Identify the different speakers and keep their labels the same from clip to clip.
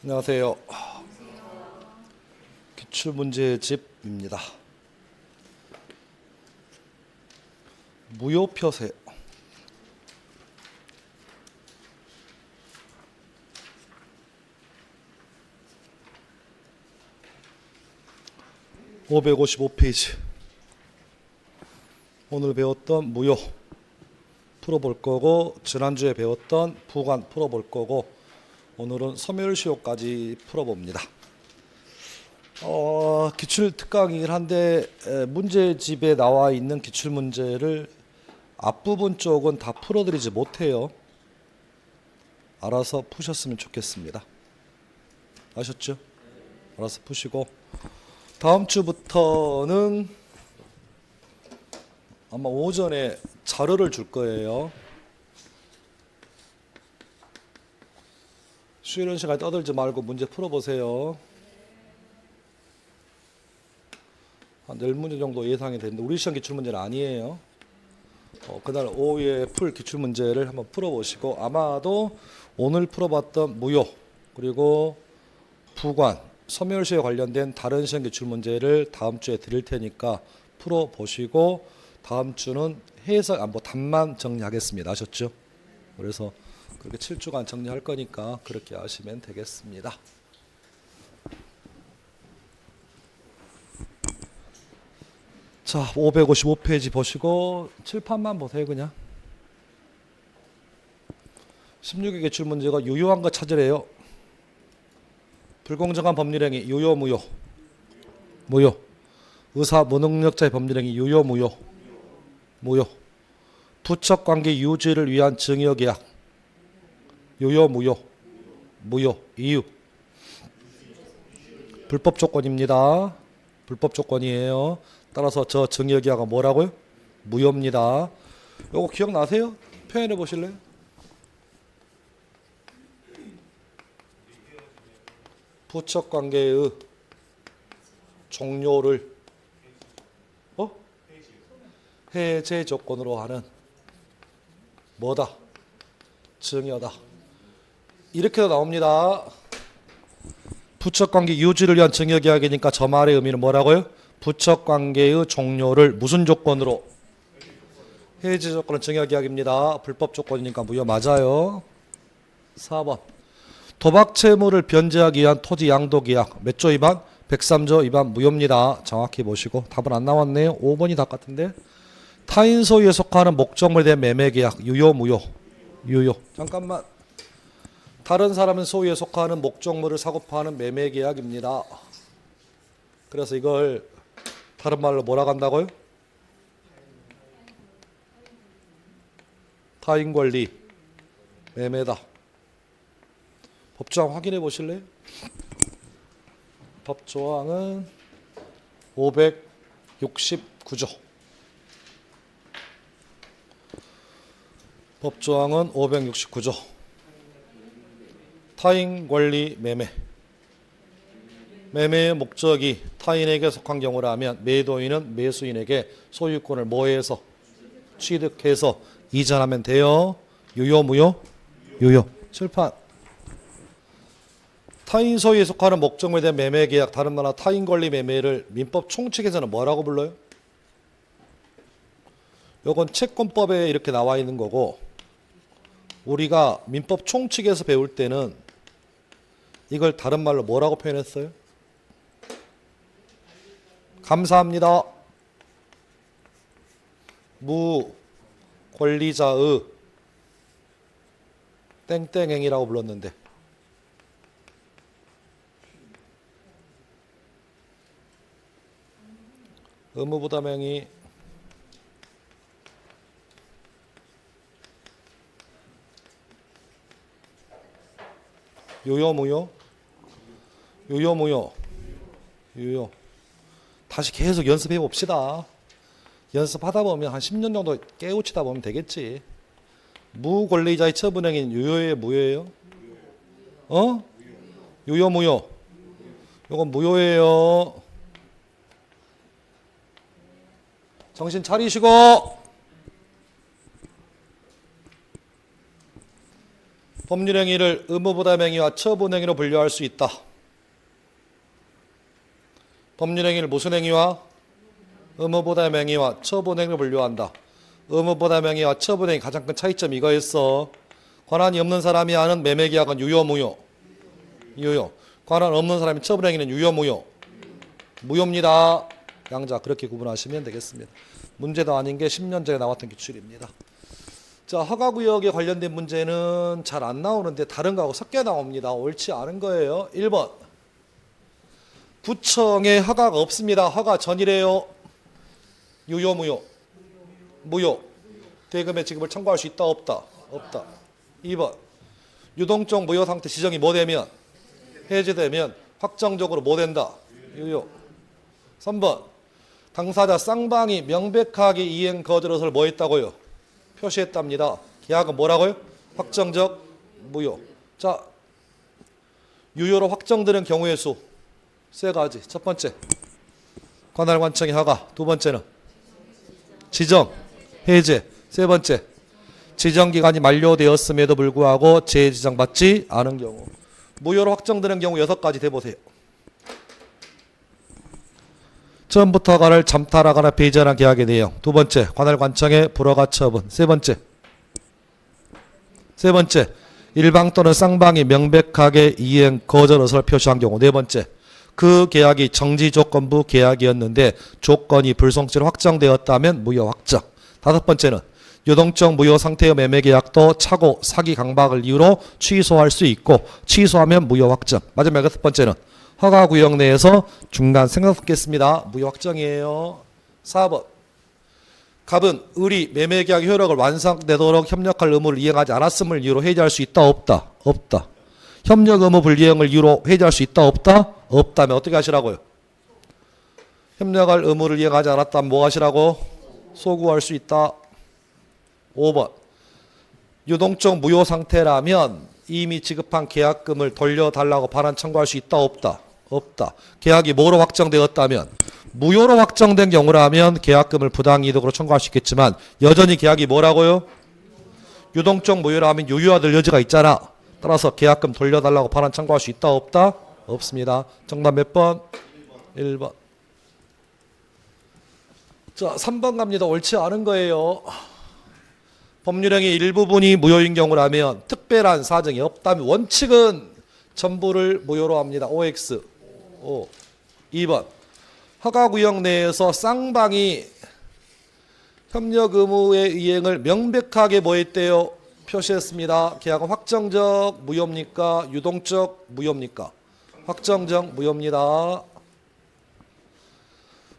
Speaker 1: 안녕하세요. 기출문제집입니다. 무효표세. (555페이지) 오늘 배웠던 무효 풀어볼 거고, 지난주에 배웠던 부관 풀어볼 거고, 오늘은 소멸시효까지 풀어봅니다. 기출 특강이긴 한데 문제집에 나와 있는 기출 문제를 앞부분 쪽은 다 풀어드리지 못해요. 알아서 푸셨으면 좋겠습니다. 아셨죠? 알아서 푸시고, 다음 주부터는 아마 오전에 자료를 줄 거예요. 쉬는 시간에 떠들지 말고 문제 풀어보세요. 한 10문제 정도 예상이 되는데 우리 시험 기출문제는 아니에요. 그날 오후에 풀 기출문제를 한번 풀어보시고, 아마도 오늘 풀어봤던 무효 그리고 부관, 소멸시효에 관련된 다른 시험 기출문제를 다음 주에 드릴 테니까 풀어보시고, 다음 주는 해석, 답만 정리하겠습니다. 아셨죠? 그래서 그렇게 7주간 정리할 거니까 그렇게 하시면 되겠습니다. 자, 555페이지 보시고 칠판만 보세요. 그냥 16의 기출문제가 유효한 거 찾으래요. 불공정한 법률행위 유효 무효? 무효. 의사 무능력자의 법률행위 유효 무효? 무효. 부척관계 유지를 위한 증여계약 유효 무효? 무효. 이유 불법 조건입니다. 불법 조건이에요. 따라서 저 증여계약은 뭐라고요? 무효입니다. 요거 기억나세요? 표현해 보실래요? 부척관계의 종료를 해제 조건으로 하는 뭐다? 증여다. 이렇게도 나옵니다. 부척관계 유지를 위한 증여계약이니까 저 말의 의미는 뭐라고요? 부척관계의 종료를 무슨 조건으로? 해제 조건은 증여계약입니다. 불법 조건이니까 무효 맞아요. 4번 도박채무를 변제하기 위한 토지 양도계약 몇 조 위반? 103조 위반 무효입니다. 정확히 보시고. 답은 안 나왔네요. 5번이 답 같은데. 타인 소유에 속하는 목적물에 대한 매매계약 유효 무효? 유효. 잠깐만. 다른 사람은 소유에 속하는 목적물을 사고 파는 매매계약입니다. 그래서 이걸 다른 말로 뭐라고 한다고요? 타인권리 매매다. 법조항 확인해 보실래요? 법조항은 569조. 법조항은 569조. 타인 권리 매매. 매매의 목적이 타인에게 속한 경우라면 매도인은 매수인에게 소유권을 뭐해서? 취득해서 이전하면 돼요. 유효 무효? 유효. 칠판. 타인 소유에 속하는 목적물에 대한 매매계약, 다른 말로 타인 권리 매매를 민법 총칙에서는 뭐라고 불러요? 요건 채권법에 이렇게 나와 있는 거고, 우리가 민법 총칙에서 배울 때는 이걸 다른 말로 뭐라고 표현했어요? 감사합니다. 무 권리자의 땡땡행위라고 불렀는데, 의무부담행위 유효 무효? 유효 무효? 유효. 다시 계속 연습해 봅시다. 연습하다 보면 한 10년 정도 깨우치다 보면 되겠지. 무권리자의 처분행위는 유효예요 무효예요? 유효 무효? 이건 무효예요. 정신 차리시고. 법률행위를 의무부담행위와 처분행위로 분류할 수 있다. 법률행위를 무슨 행위와? 의무부담행위와 처분행위로 분류한다. 의무부담행위와 처분행위 가장 큰 차이점이 이거였어. 권한이 없는 사람이 하는 매매계약은 유효, 무효? 유효. 권한 없는 사람이 처분행위는 유효, 무효? 무효입니다. 양자 그렇게 구분하시면 되겠습니다. 문제도 아닌 게 10년 전에 나왔던 기출입니다. 자, 허가구역에 관련된 문제는 잘 안 나오는데 다른 거하고 섞여 나옵니다. 옳지 않은 거예요. 1번. 구청에 허가가 없습니다. 허가 전이래요. 유효, 무효? 무효. 대금의 지급을 청구할 수 있다, 없다? 없다. 2번. 유동적 무효 상태 지정이 뭐 되면? 해제되면 확정적으로 뭐 된다? 유효. 3번. 당사자 쌍방이 명백하게 이행 거절을 뭐 했다고요? 표시했답니다. 계약은 뭐라고요? 확정적 무효. 자, 유효로 확정되는 경우의 수 세 가지. 첫 번째, 관할관청의 허가. 두 번째는 지정, 해제. 세 번째, 지정기간이 만료되었음에도 불구하고 재지정받지 않은 경우. 무효로 확정되는 경우 6가지 대보세요. 처음부터 허가를 잠탈하거나 폐지하는 계약의 내용. 두 번째, 관할관청의 불허가 처분. 세 번째, 일방 또는 쌍방이 명백하게 이행 거절 의사를 표시한 경우. 네 번째, 그 계약이 정지조건부 계약이었는데 조건이 불성취로 확정되었다면 무효 확정. 다섯 번째는 유동적 무효 상태의 매매계약도 착오, 사기, 강박을 이유로 취소할 수 있고 취소하면 무효 확정. 마지막 여섯 번째는 허가구역 내에서 중간 생각했습니다. 무효 확정이에요. 4번. 갑은 을이 매매계약 효력을 완성되도록 협력할 의무를 이행하지 않았음을 이유로 해지할 수 있다, 없다? 없다. 협력 의무 불이행을 이유로 해지할 수 있다, 없다? 없다면 어떻게 하시라고요? 협력할 의무를 이행하지 않았다면 뭐 하시라고? 소구할 수 있다. 5번. 유동적 무효 상태라면 이미 지급한 계약금을 돌려달라고 반환 청구할 수 있다, 없다? 없다. 계약이 뭐로 확정되었다면? 무효로 확정된 경우라면 계약금을 부당이득으로 청구할 수 있겠지만 여전히 계약이 뭐라고요? 유동적 무효라면 유효화될 여지가 있잖아. 따라서 계약금 돌려달라고 반환 청구할 수 있다, 없다? 없습니다. 정답 몇 번? 1번. 자, 3번 갑니다. 옳지 않은 거예요. 법률행위 일부분이 무효인 경우라면 특별한 사정이 없다면 원칙은 전부를 무효로 합니다. OX. 5. 2번. 허가구역 내에서 쌍방이 협력 의무의 이행을 명백하게 뭐 했대요? 표시했습니다. 계약은 확정적 무효입니까? 유동적 무효입니까? 확정적 무효입니다.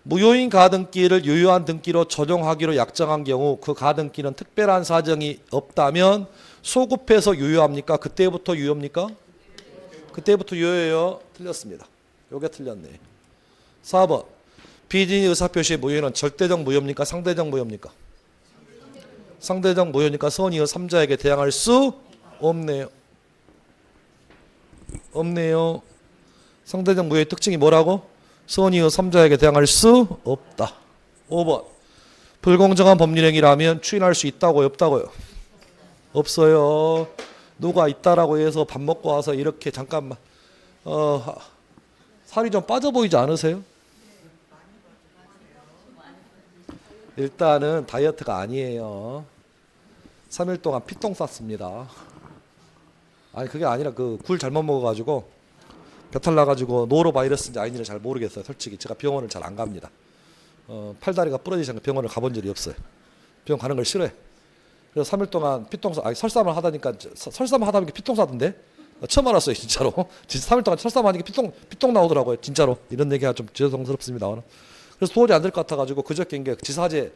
Speaker 1: 무효인 가등기를 유효한 등기로 조정하기로 약정한 경우 그 가등기는 특별한 사정이 없다면 소급해서 유효합니까? 그때부터 유효입니까? 그때부터 유효예요. 틀렸습니다. 요게 틀렸네. 4번. 비진이 의사표시의 무효는 절대적 무효입니까? 상대적 무효입니까? 상대적 무효니까 선의의 3자에게 대항할 수 없네요. 없네요. 상대적 무효의 특징이 뭐라고? 선의의 3자에게 대항할 수 없다. 5번. 불공정한 법률행위라면 추인할 수 있다고요? 없다고요? 없어요. 누가 있다라고 해서 밥 먹고 와서 이렇게 잠깐만 살이 좀 빠져 보이지 않으세요? 일단은 다이어트가 아니에요. 3일 동안 피똥 쌌습니다. 아니 그게 아니라 그 굴 잘못 먹어가지고 배탈 나가지고 노로바이러스인지 아닌지는 잘 모르겠어요. 솔직히 제가 병원을 잘 안 갑니다. 팔다리가 부러지셔서 병원을 가본 적이 없어요. 병원 가는 걸 싫어해. 그래서 3일 동안 피똥 싸, 아니 설삼을 하다니까 설삼 하다 보니까 피똥 싸던데 처음 알았어요 진짜로. 진짜 3일 동안 설삼 하니까 피똥 나오더라고요 진짜로. 이런 얘기가 좀 죄송스럽습니다. 그래서 도저히 안 될 것 같아가지고 그저께 지사제를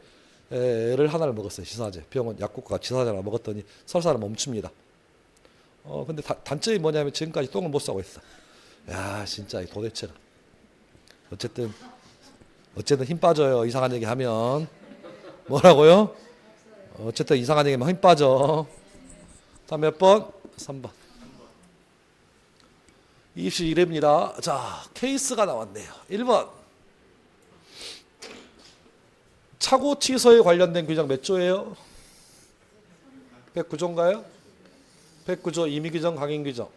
Speaker 1: 하나를 먹었어요. 지사제. 병원 약국가 지사제 하나 먹었더니 설사를 멈춥니다. 근데 단점이 뭐냐면 지금까지 똥을 못 싸고 있어. 야 진짜 도대체는. 어쨌든 힘 빠져요. 이상한 얘기 하면. 뭐라고요? 어쨌든 이상한 얘기하면 힘 빠져. 자, 몇 번? 3번. 21회입니다. 자, 케이스가 나왔네요. 1번. 착오 취소에 관련된 규정 몇 조예요? 109조인가요? 백구조 임의규정 강행규정.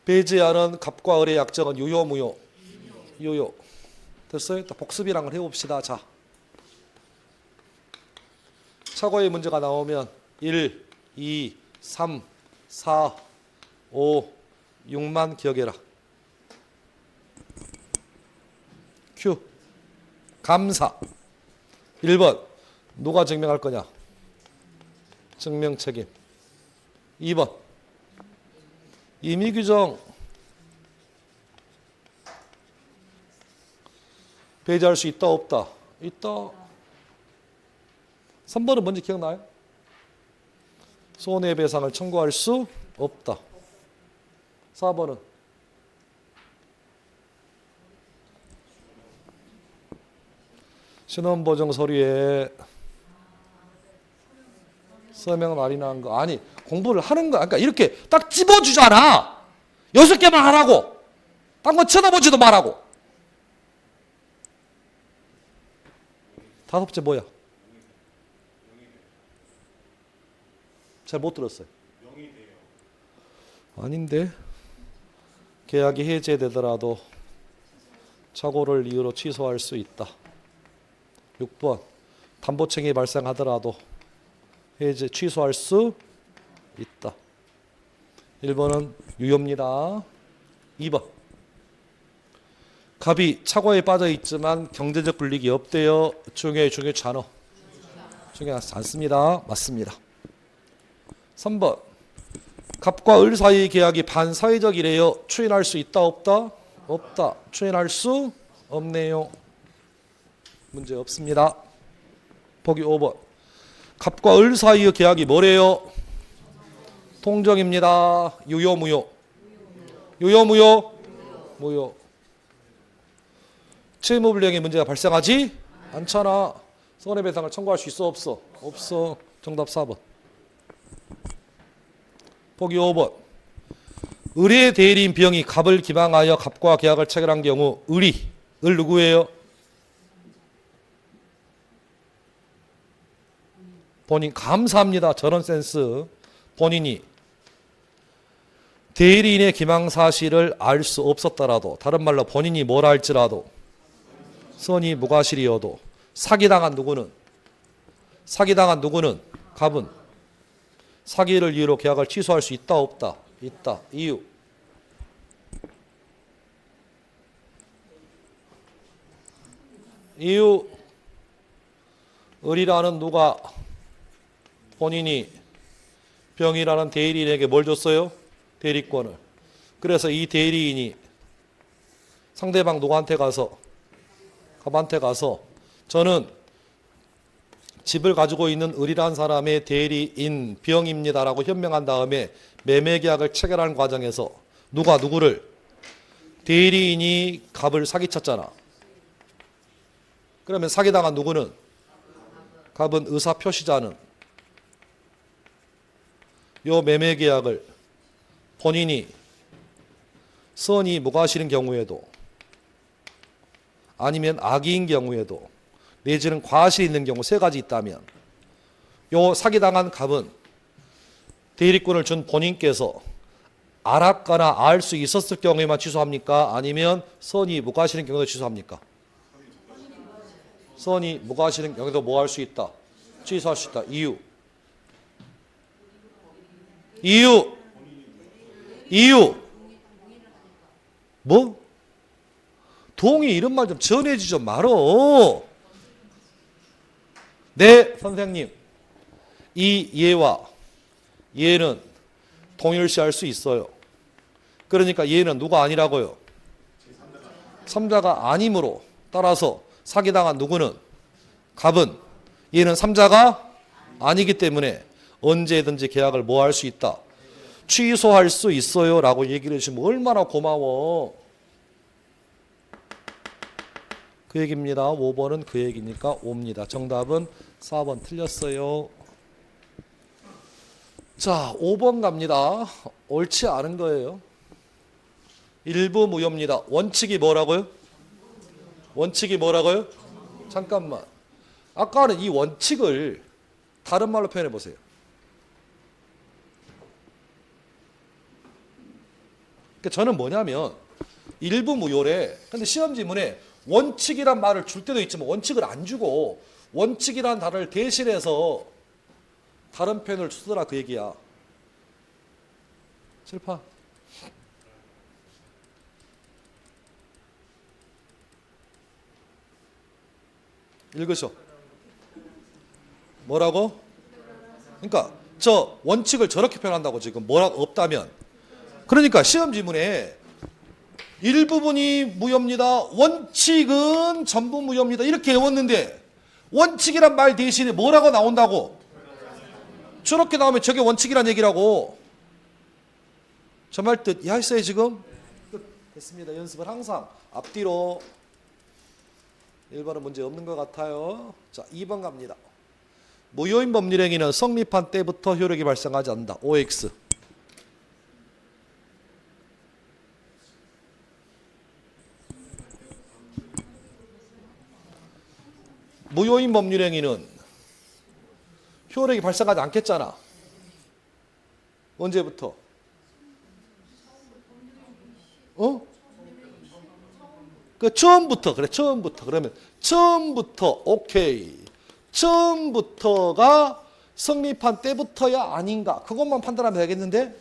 Speaker 1: 배제하는 갑과 을의 약정은 유효 무효? 유효. 됐어요? 또 복습이란 걸 해봅시다. 자, 차고의 문제가 나오면 1, 2, 3, 4, 5, 6만 기억해라. Q. 감사. 1번 누가 증명할 거냐? 증명 책임. 2번 임의규정 배제할 수 있다 없다? 있다. 3번은 뭔지 기억나요? 손해배상을 청구할 수 없다. 4번은 신원보증 서류에 서명 날인한 거. 아니, 공부를 하는 거. 그러니까 이렇게 딱 집어주잖아. 6개만 하라고. 딴 거 쳐다보지도 말라고. 5째 뭐야? 잘 못 들었어요. 아닌데. 계약이 해제되더라도 착오를 이유로 취소할 수 있다. 6번 담보책이 발생하더라도 해제 취소할 수 있다. 1번은 유효입니다. 2번 갑이 착오에 빠져 있지만 경제적 불이익이 없대요. 중요해 중요치 않아? 중요하지 않습니다. 맞습니다. 3번 갑과 을 사이 계약이 반사회적이래요. 추인할 수 있다 없다? 없다. 추인할 수 없네요. 문제 없습니다. 보기 5번 갑과 을 사이의 계약이 뭐래요? 통정입니다. 유효 무효? 유효 무효? 무효. 채무불이행의 문제가 발생하지 않잖아. 손해배상을 청구할 수 있어 없어? 없어. 정답 4번. 보기 5번 을의 대리인 B형이 갑을 기망하여 갑과 계약을 체결한 경우 을 누구예요? 본인. 감사합니다. 저런 센스. 본인이 대리인의 기망 사실을 알 수 없었더라도, 다른 말로 본인이 뭘 할지라도 선이 무과실이어도 사기당한 누구는 갑은 사기를 이유로 계약을 취소할 수 있다 없다? 있다. 이유 을이라는 누가 본인이 병이라는 대리인에게 뭘 줬어요? 대리권을. 그래서 이 대리인이 상대방 누구한테 가서 갑한테 가서 저는 집을 가지고 있는 을이라는 사람의 대리인 병입니다라고 현명한 다음에 매매계약을 체결하는 과정에서 누가 누구를? 대리인이 갑을 사기쳤잖아. 그러면 사기당한 누구는? 갑은 의사표시자는 요 매매계약을 본인이 선이 무과실인 경우에도 아니면 악의인 경우에도 내지는 과실이 있는 경우 세 가지 있다면 요 사기당한 갑은 대리권을 준 본인께서 알았거나 알 수 있었을 경우에만 취소합니까? 아니면 선이 무과실인 경우에도 취소합니까? 선이 무과실인 경우에도 뭐 할 수 있다? 취소할 수 있다. 이유 뭐? 동의 이런 말 좀 전해지 좀 말어. 네 선생님, 이 얘와 얘는 동일시할 수 있어요. 그러니까 얘는 누가 아니라고요? 3자가 아니므로 따라서 사기당한 누구는? 갑은 얘는 3자가 아니기 때문에 언제든지 계약을 뭐 할 수 있다? 취소할 수 있어요 라고 얘기를 해주시면 얼마나 고마워. 그 얘기입니다. 5번은 그 얘기니까 5입니다. 정답은 4번 틀렸어요. 자, 5번 갑니다. 옳지 않은 거예요. 일부 무효입니다. 원칙이 뭐라고요? 잠깐만. 아까는 이 원칙을 다른 말로 표현해 보세요. 그러니까 저는 뭐냐면 일부 무효래. 근데 시험 지문에 원칙이란 말을 줄 때도 있지만 원칙을 안 주고 원칙이란 단어를 대신해서 다른 표현을 쓰더라 그 얘기야. 칠판. 읽으셔. 뭐라고? 그러니까 저 원칙을 저렇게 표현한다고 지금 뭐라 없다면. 그러니까 시험 지문에 일부분이 무효입니다. 원칙은 전부 무효입니다. 이렇게 외웠는데 원칙이란 말 대신에 뭐라고 나온다고? 저렇게 나오면 저게 원칙이란 얘기라고. 저 말 뜻 이해하셨어요 지금? 됐습니다. 연습을 항상 앞뒤로. 1번은 문제 없는 것 같아요. 자, 2번 갑니다. 무효인 법률행위는 성립한 때부터 효력이 발생하지 않는다. OX. 무효인 법률행위는 효력이 발생하지 않겠잖아. 언제부터? 그 처음부터. 그래, 처음부터. 그러면 처음부터. 오케이. 처음부터가 성립한 때부터야 아닌가. 그것만 판단하면 되겠는데?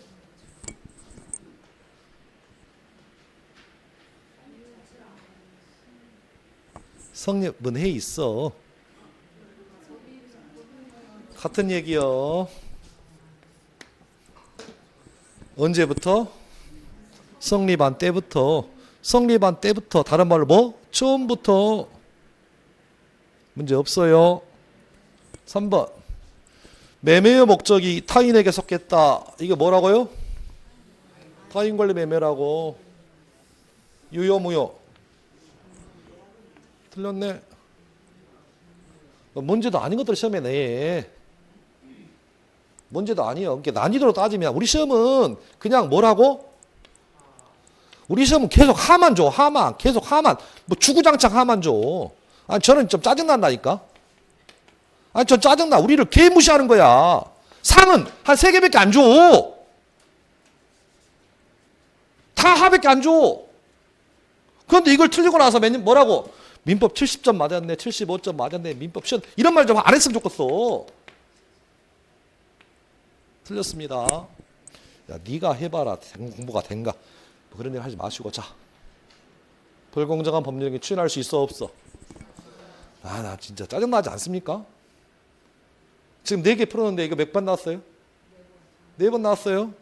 Speaker 1: 성립은 해 있어. 같은 얘기요. 언제부터? 성립한 때부터. 성립한 때부터. 다른 말로 뭐? 처음부터. 문제 없어요. 3번. 매매의 목적이 타인에게 속했다. 이게 뭐라고요? 타인 관리 매매라고. 유효 무효. 틀렸네. 문제도 아닌 것들 시험에 내. 문제도 아니에요. 그러니까 난이도로 따지면 우리 시험은 그냥 뭐라고? 우리 시험은 계속 하만 줘. 하만. 계속 하만. 뭐 주구장창 하만 줘. 아니 저는 좀 짜증난다니까. 아니 전 짜증나. 우리를 개 무시하는 거야. 상은 한 3개밖에 안 줘. 다 하밖에 안 줘. 그런데 이걸 틀리고 나서 뭐라고? 민법 70점 맞았네. 75점 맞았네. 민법 시험. 이런 말 좀 안 했으면 좋겠어. 틀렸습니다. 야, 네가 해봐라. 공부가 된가. 뭐 그런 일 하지 마시고. 자, 불공정한 법률행위 추인할 수 있어 없어? 아, 나 진짜 짜증나지 않습니까? 지금 4개 풀었는데 이거 몇 번 나왔어요? 4번 나왔어요?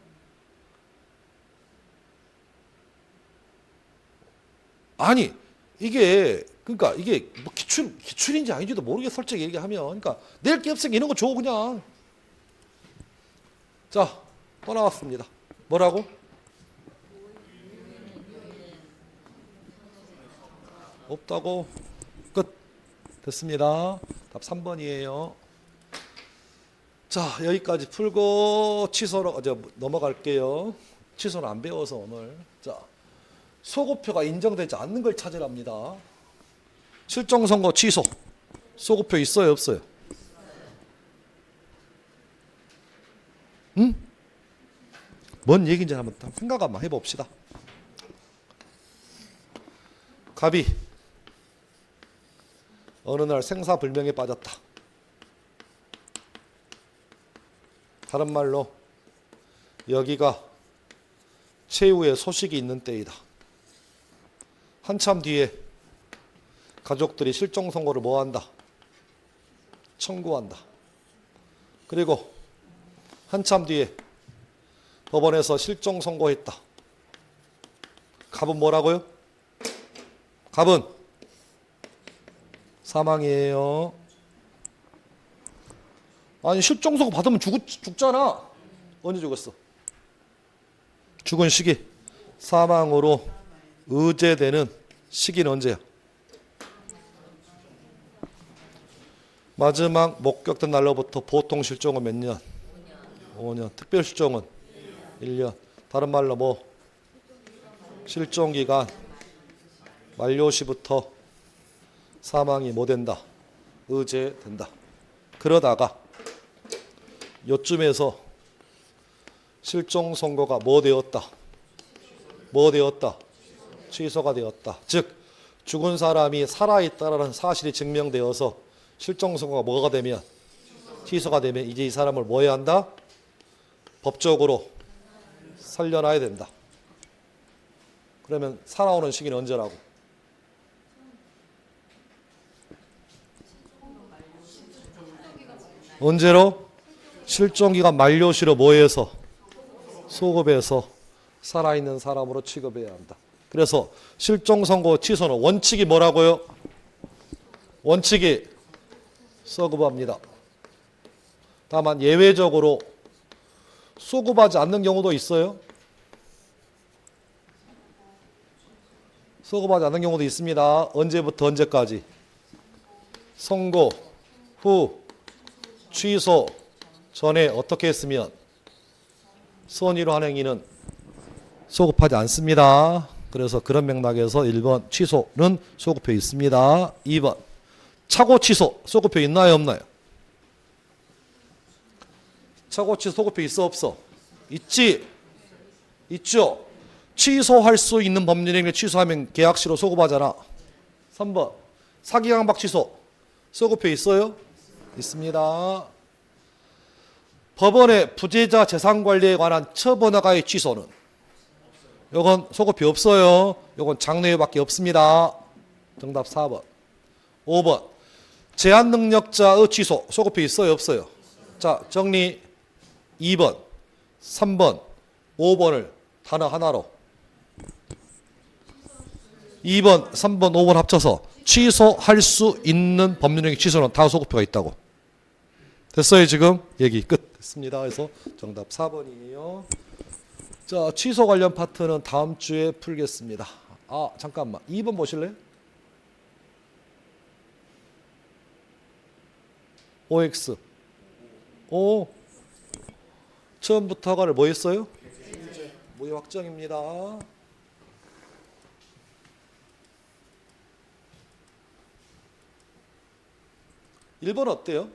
Speaker 1: 아니 이게 그러니까 이게 뭐 기출인지 아닌지도 모르게 솔직히 얘기하면 그러니까 낼 게 없으니까 이런 거 줘 그냥. 자, 또 나왔습니다. 뭐라고? 없다고. 끝. 됐습니다. 답 3번이에요. 자, 여기까지 풀고 취소로 넘어갈게요. 취소는 안 배워서 오늘. 자, 소급표가 인정되지 않는 걸 찾으랍니다. 실종 선고 취소. 소급표 있어요, 없어요? 응? 뭔 얘기인지 한번 생각 한번 해봅시다. 갑이 어느 날 생사불명에 빠졌다. 다른 말로 여기가 최후의 소식이 있는 때이다. 한참 뒤에 가족들이 실종 선고를 뭐한다? 청구한다. 그리고 한참 뒤에 법원에서 실종 선고했다. 갑은 뭐라고요? 갑은 사망이에요. 아니 실종 선고 받으면 죽잖아. 언제 죽었어? 죽은 시기 사망으로 의제되는 시기는 언제야? 마지막 목격된 날로부터 보통 실종은 몇 년? 5년. 특별 실종은 1년. 다른 말로 뭐? 실종기간 만료시부터 사망이 뭐 된다? 의제된다. 그러다가 요쯤에서 실종 선고가 뭐 되었다? 뭐 되었다? 취소가 되었다. 즉 죽은 사람이 살아있다라는 사실이 증명되어서 실종 선고가 뭐가 되면 취소가 되면 이제 이 사람을 뭐 해야 한다? 법적으로 살려놔야 된다. 그러면 살아오는 시기는 언제라고? 언제로? 실종기간 만료시로 뭐해서? 소급해서 살아있는 사람으로 취급해야 한다. 그래서 실종 선고 취소는 원칙이 뭐라고요? 원칙이 소급합니다. 다만 예외적으로 소급하지 않는 경우도 있어요. 소급하지 않는 경우도 있습니다. 언제부터 언제까지? 선고 후 취소 전에 어떻게 했으면 선의로 한 행위는 소급하지 않습니다. 그래서 그런 맥락에서 1번 취소는 소급해 있습니다. 2번 차고 취소 소급해 있나요 없나요? 차고 취소 소급해 있어 없어? 있지? 있죠? 취소할 수 있는 법률행위를 취소하면 계약시로 소급하잖아. 3번 사기 강박 취소 소급해 있어요? 있습니다. 법원의 부재자 재산관리에 관한 처분허가의 취소는 요건 소급이 없어요. 요건 장래밖에 없습니다. 정답 4번. 5번 제한능력자의 취소 소급이 있어요 없어요? 자 정리 2번 3번 5번을 단어 하나로 2번 3번 5번 합쳐서 취소할 수 있는 법률행위 취소는 다 소급표가 있다고. 됐어요 지금? 얘기 끝 됐습니다. 그래서 정답 4번이에요. 자 취소 관련 파트는 다음 주에 풀겠습니다. 아 잠깐만 2번 보실래요? OX O 처음부터 허가를 뭐 했어요? 무효 확정입니다. 1번 어때요?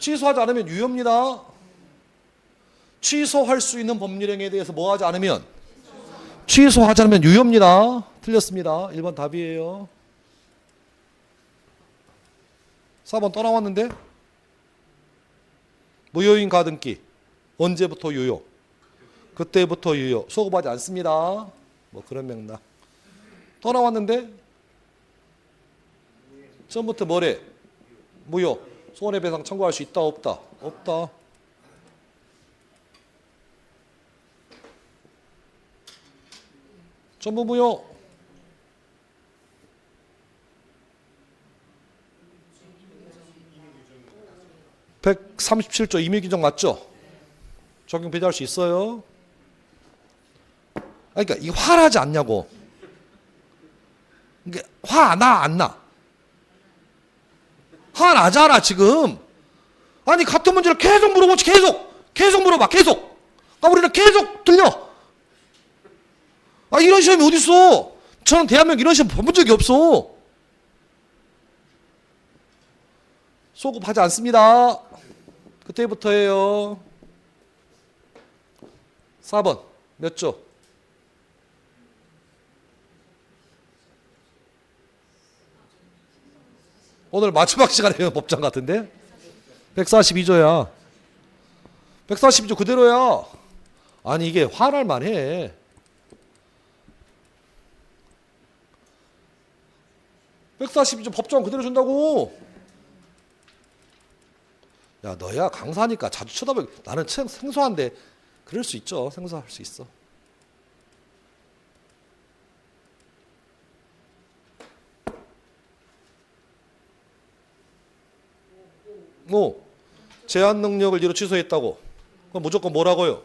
Speaker 1: 취소하지 않으면 유효입니다. 취소할 수 있는 법률행위에 대해서 뭐 하지 않으면? 취소하지 않으면 유효입니다. 틀렸습니다. 1번 답이에요. 4번 또 나왔는데? 무효인 가등기 언제부터 유효? 그때부터 유효. 소급하지 않습니다. 뭐 그런 맥락. 또 나왔는데? 처음부터 뭐래? 무효. 손해배상 청구할 수 있다 없다? 없다. 전부 무효. (137조) 임의규정 맞죠? 적용 배제할 수 있어요. 그러니까 이 화나지 않냐고. 이게 화 나 안 나? 화나잖아 지금. 아니 같은 문제를 계속 물어보지. 계속 물어봐. 계속. 아 우리는 계속 들려. 아 이런 시험이 어딨어. 저는 대한민국 이런 시험 본 적이 없어. 소급하지 않습니다. 그때부터예요. 4번 몇 조? 오늘 마지막 시간에 법정 같은데? 142조야. 142조 그대로야. 아니 이게 화날 만해. 142조 법정 그대로 준다고. 야 너야 강사니까 자주 쳐다보고. 나는 생소한데 그럴 수 있죠. 생소할 수 있어. 제한 능력을 이로 취소했다고. 그럼 무조건 뭐라고요?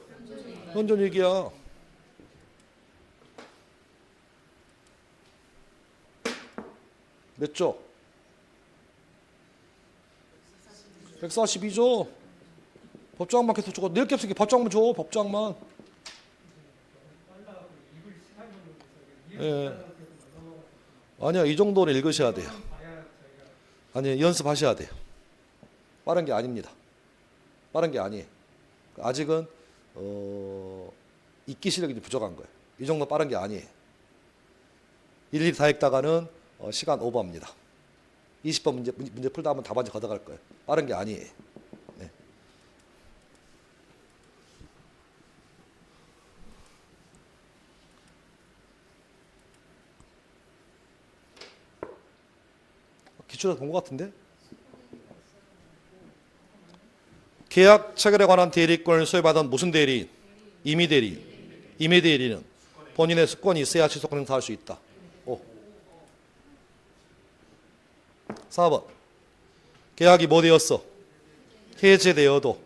Speaker 1: 현존 얘기야. 몇 조? 142조. 법조항만 계속 주고 낼 게 없으니까 법조항만 줘. 법조항만. 예. 아니야 이 정도는 읽으셔야 돼요. 아니 연습하셔야 돼요. 빠른 게 아닙니다. 빠른 게 아니에요. 아직은 읽기 실력이 좀 부족한 거예요. 이 정도 빠른 게 아니에요. 일일이 다 읽다가는 시간 오버합니다. 20번 문제 풀다 하면 답안지 걷어갈 거예요. 빠른 게 아니에요. 네. 기출에서 본 것 같은데? 계약 체결에 관한 대리권을 소유받은 무슨 대리인? 임의 대리인. 임의 대리인은 본인의 수권이 있어야 취소권 행사할 수 있다. 5. 4번. 계약이 뭐 되었어? 해제되어도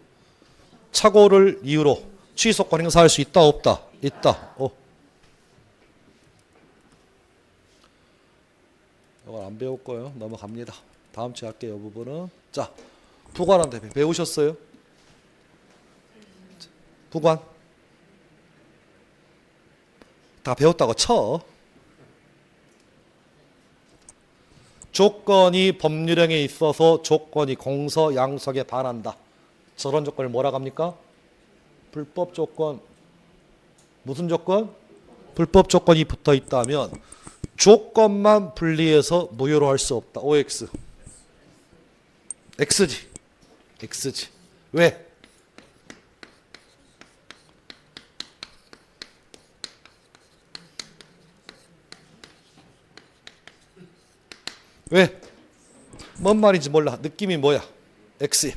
Speaker 1: 착오를 이유로 취소권 행사할 수 있다 없다? 있다. 이건 안 배울 거예요. 넘어갑니다. 다음 주에 할게요. 이 부분은. 자, 부관한테 배우셨어요? 부관 다 배웠다고 쳐. 조건이 법률행에 있어서 조건이 공서 양석에 반한다. 저런 조건을 뭐라고 합니까? 불법 조건. 무슨 조건? 불법 조건이 붙어 있다면 조건만 분리해서 무효로 할 수 없다. OX. X지. X지. 왜? 왜? 뭔 말인지 몰라. 느낌이 뭐야? X야.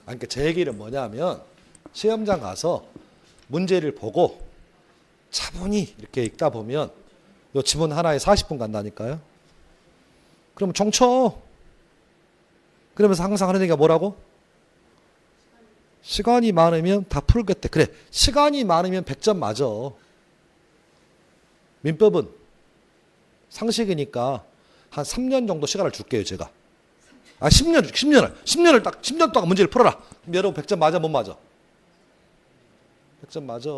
Speaker 1: 그러니까 제 얘기는 뭐냐면 시험장 가서 문제를 보고 차분히 이렇게 읽다 보면 요 지문 하나에 40분 간다니까요. 그러면 정쳐. 그러면서 항상 하는 얘기가 뭐라고? 시간이 많으면 다 풀겠대. 그래. 시간이 많으면 100점 맞아. 민법은 상식이니까 한 3년 정도 시간을 줄게요, 제가. 10년을 딱 10년 동안 문제를 풀어라. 그럼 여러분 100점 맞아, 못 맞아? 100점 맞아.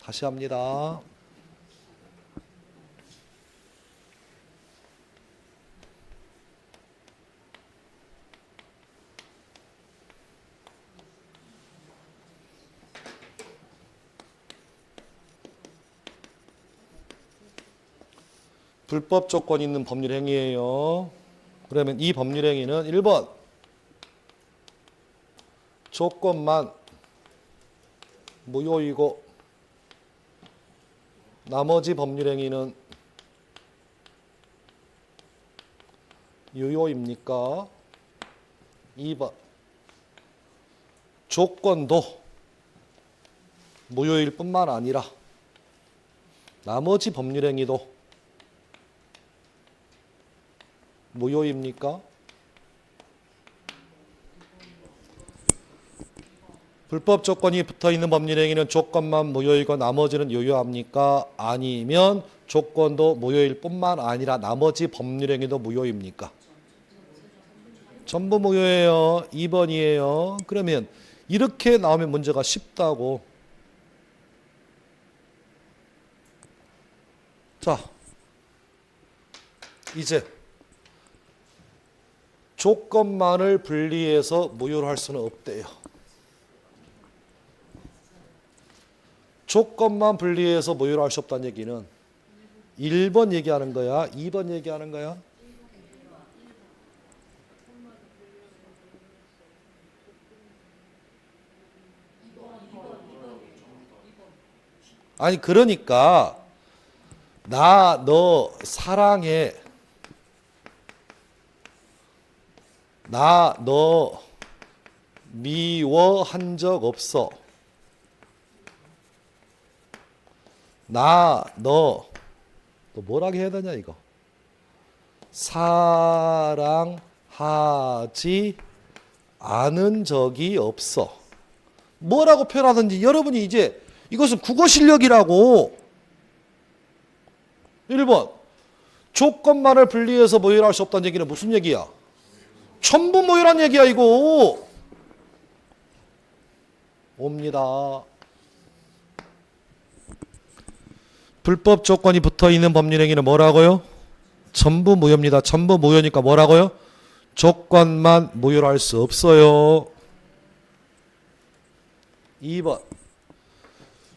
Speaker 1: 다시 합니다. 불법 조건이 있는 법률 행위예요. 그러면 이 법률 행위는 1번 조건만 무효이고 나머지 법률 행위는 유효입니까? 2번 조건도 무효일 뿐만 아니라 나머지 법률 행위도 무효입니까? 불법 조건이 붙어있는 법률행위는 조건만 무효이고 나머지는 유효합니까? 아니면 조건도 무효일 뿐만 아니라 나머지 법률행위도 무효입니까? 전부 무효예요. 2번이에요. 그러면 이렇게 나오면 문제가 쉽다고. 자, 이제 조건만을 분리해서 무효로 할 수는 없대요. 조건만 분리해서 무효로 할 수 없다는 얘기는 1번 얘기하는 거야? 2번 얘기하는 거야? 아니 그러니까 나 너 사랑해. 나 너 미워한 적 없어. 나 너 뭐라고 해야 되냐 이거. 사랑하지 않은 적이 없어. 뭐라고 표현하든지 여러분이 이제 이것은 국어 실력이라고. 1번 조건만을 분리해서 무효할 수 없다는 얘기는 무슨 얘기야? 전부 무효란 얘기야 이거. 옵니다. 불법 조건이 붙어있는 법률행위는 뭐라고요? 전부 무효입니다. 전부 무효니까 뭐라고요? 조건만 무효로 할 수 없어요. 2번.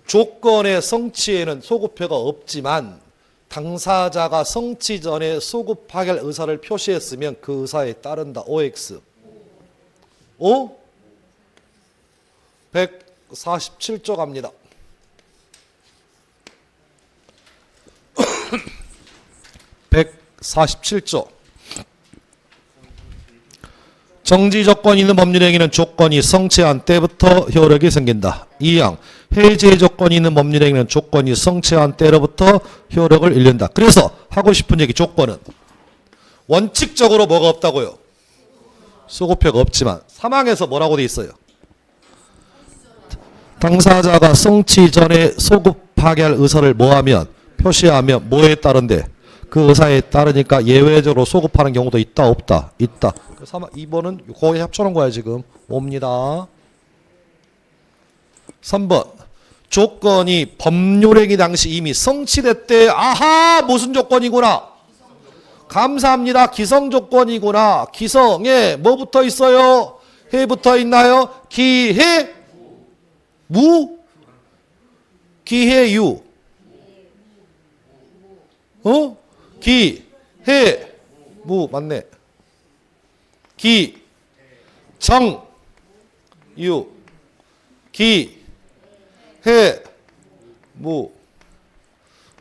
Speaker 1: 조건의 성취에는 소급표가 없지만 당사자가 성취 전에 소급 파기할 의사를 표시했으면 그 의사에 따른다. OX. 5? 147조 갑니다. (147조) 정지 조건이 있는 법률행위는 조건이 성취한 때부터 효력이 생긴다. 2항 해제 조건이 있는 법률행위는 조건이 성취한 때로부터 효력을 잃는다. 그래서 하고 싶은 얘기, 조건은 원칙적으로 뭐가 없다고요? 소급표가 없지만 3항에서 뭐라고 돼 있어요? 당사자가 성취 전에 소급 파기할 의사를 뭐하면? 표시하면 뭐에 따른데? 그 의사에 따르니까 예외적으로 소급하는 경우도 있다 없다? 있다. 2번은 거의 합쳐놓은 거야 지금. 옵니다. 3번 조건이 법률행위 당시 이미 성취됐대. 아하, 무슨 조건이구나. 감사합니다. 기성조건이구나. 기성에 뭐 붙어 있어요? 해 붙어 있나요? 기해 무? 기해유. 기해 무 맞네. 기정유. 기해 무.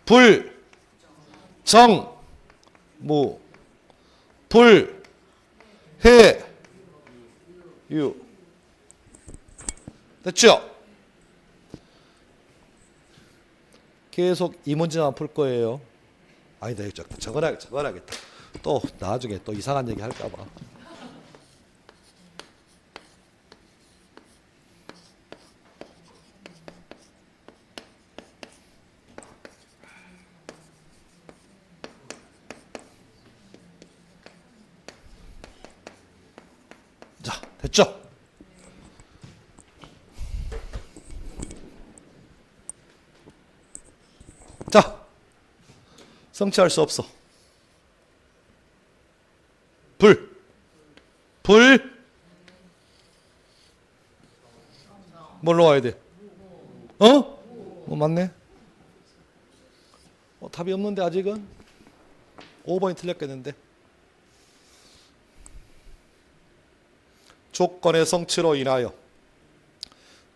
Speaker 1: 불정 무. 불해 유. 됐죠? 계속 이 문제만 풀 거예요. 아니다, 적어놔야겠다. 또 나중에 또 이상한 얘기 할까 봐. 자, 됐죠? 자, 성취할 수 없어. 뭘로 와야 돼? 맞네. 답이 없는데 아직은 5번이 틀렸겠는데. 조건의 성취로 인하여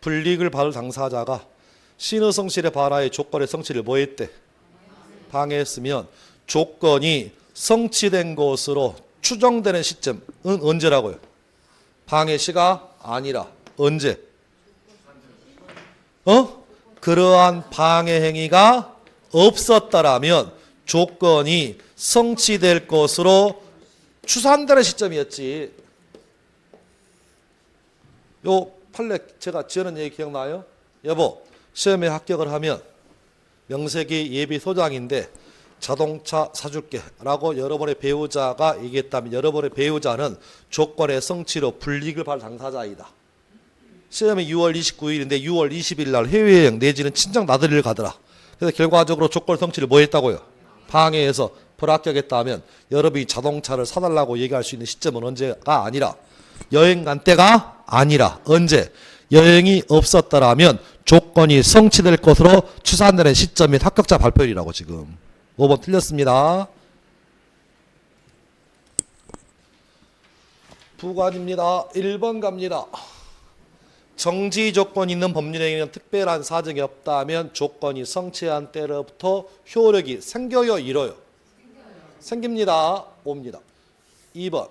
Speaker 1: 불이익을 받을 당사자가 신의 성실에 반하여 조건의 성취를 뭐 했대? 방해했으면 조건이 성취된 것으로 추정되는 시점은 언제라고요? 방해 시가 아니라 언제? 그러한 방해 행위가 없었다라면 조건이 성취될 것으로 추산되는 시점이었지. 요 판례 제가 지어낸 얘기 기억나요? 여보, 시험에 합격을 하면 명색이 예비 소장인데 자동차 사줄게 라고 여러분의 배우자가 얘기했다면 여러분의 배우자는 조건의 성취로 불이익을 받을 당사자이다. 시험이 6월 29일인데 6월 20일 날 해외여행 내지는 친정 나들이를 가더라. 그래서 결과적으로 조건 성취를 뭐 했다고요? 방해해서 불합격했다면 여러분이 자동차를 사달라고 얘기할 수 있는 시점은 언제가 아니라 여행 간 때가 아니라 언제? 여행이 없었더라면 조건이 성취될 것으로 추산되는 시점 및 합격자 발표일이라고. 지금 5번 틀렸습니다. 부관입니다. 1번 갑니다. 정지 조건이 있는 법률행위는 특별한 사정이 없다면 조건이 성취한 때로부터 효력이 생겨요, 잃어요? 생깁니다. 옵니다. 2번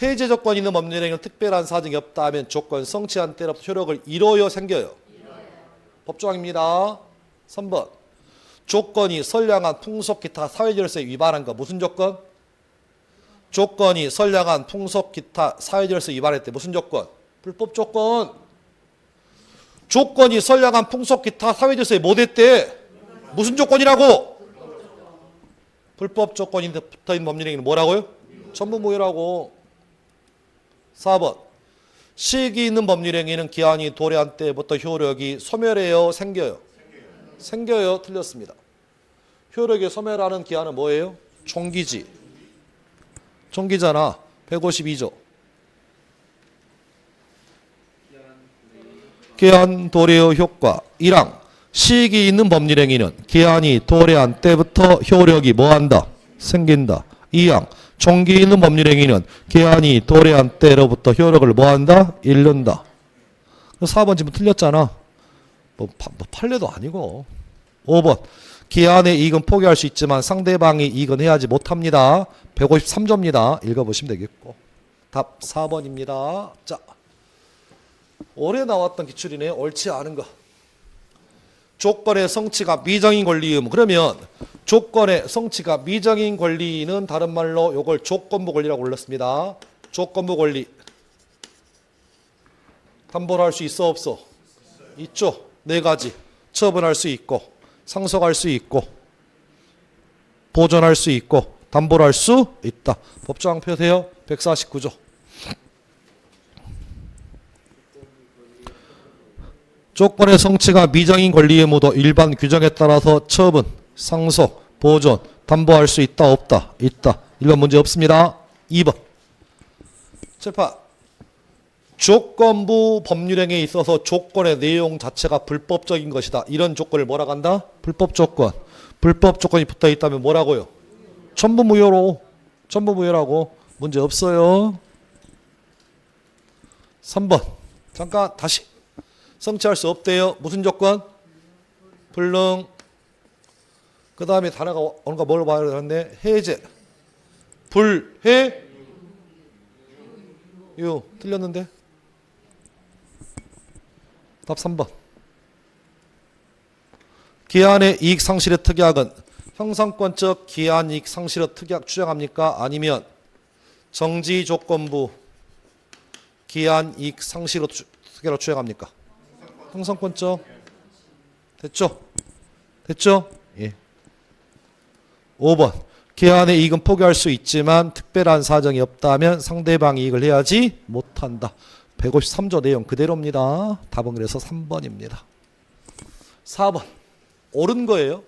Speaker 1: 해제 조건이 있는 법률행위는 특별한 사정이 없다면 조건 성취한 때로부터 효력을 잃어요, 생겨요? 법조항입니다. 3번 조건이 선량한 풍속 기타 사회질서에 위반한 거. 무슨 조건? 조건이 선량한 풍속 기타 사회질서에 위반했대. 무슨 조건? 불법 조건. 조건이 선량한 풍속 기타 사회질서에 못했대. 무슨 조건이라고? 불법 조건이 붙어있는 법률행위는 뭐라고요? 전부 무효라고. 4번 시기 있는 법률행위는 기한이 도래한 때부터 효력이 소멸해요, 생겨요? 생겨요. 틀렸습니다. 효력의 소멸하는 기한은 뭐예요? 총기지. 총기잖아. 152조. 기한 도래의 효과 1항 시익이 있는 법률행위는 기한이 도래한 때부터 효력이 뭐한다? 생긴다. 2항 총기 있는 법률행위는 기한이 도래한 때로부터 효력을 뭐한다? 잃는다. 4번 지금 틀렸잖아. 뭐 판례도 아니고. 5번 기한의 이익은 포기할 수 있지만 상대방이 이익은 해야지 못합니다. 153조입니다. 읽어보시면 되겠고. 답 4번입니다. 자, 올해 나왔던 기출이네. 옳지 않은 거. 조건의 성취가 미정인 권리 의무. 그러면 조건의 성취가 미정인 권리는 다른 말로 이걸 조건부 권리라고 불렀습니다. 조건부 권리. 담보를 할 수 있어 없어? 있죠. 4가지. 처분할 수 있고 상속할 수 있고 보존할 수 있고 담보를 할 수 있다. 법조항 펴세요. 149조. 조건의 성취가 미정인 권리 의무도 일반 규정에 따라서 처분, 상속, 보존, 담보할 수 있다 없다? 있다. 1번 문제 없습니다. 2번 재판 조건부 법률행위에 있어서 조건의 내용 자체가 불법적인 것이다. 이런 조건을 뭐라고 한다? 불법 조건. 불법 조건이 붙어 있다면 뭐라고요? 전부 무효로. 전부 무효라고. 문제 없어요. 3번 잠깐 다시. 성취할 수 없대요. 무슨 조건? 불능. 그 다음에 단어가 뭔가 뭘 봐야 되는데 해제. 불해. 유. 틀렸는데. 답 3번. 기한의 이익 상실의 특약은 형성권적 기한 이익 상실의 특약 추정합니까? 아니면 정지 조건부 기한 이익 상실의 특약으로 추정합니까? 형성권적. 됐죠? 됐죠? 예. 5번. 기한의 이익은 포기할 수 있지만 특별한 사정이 없다면 상대방이 이익을 해야지 못한다. 153조 내용 그대로입니다. 답은 그래서 3번입니다. 4번. 옳은 거예요.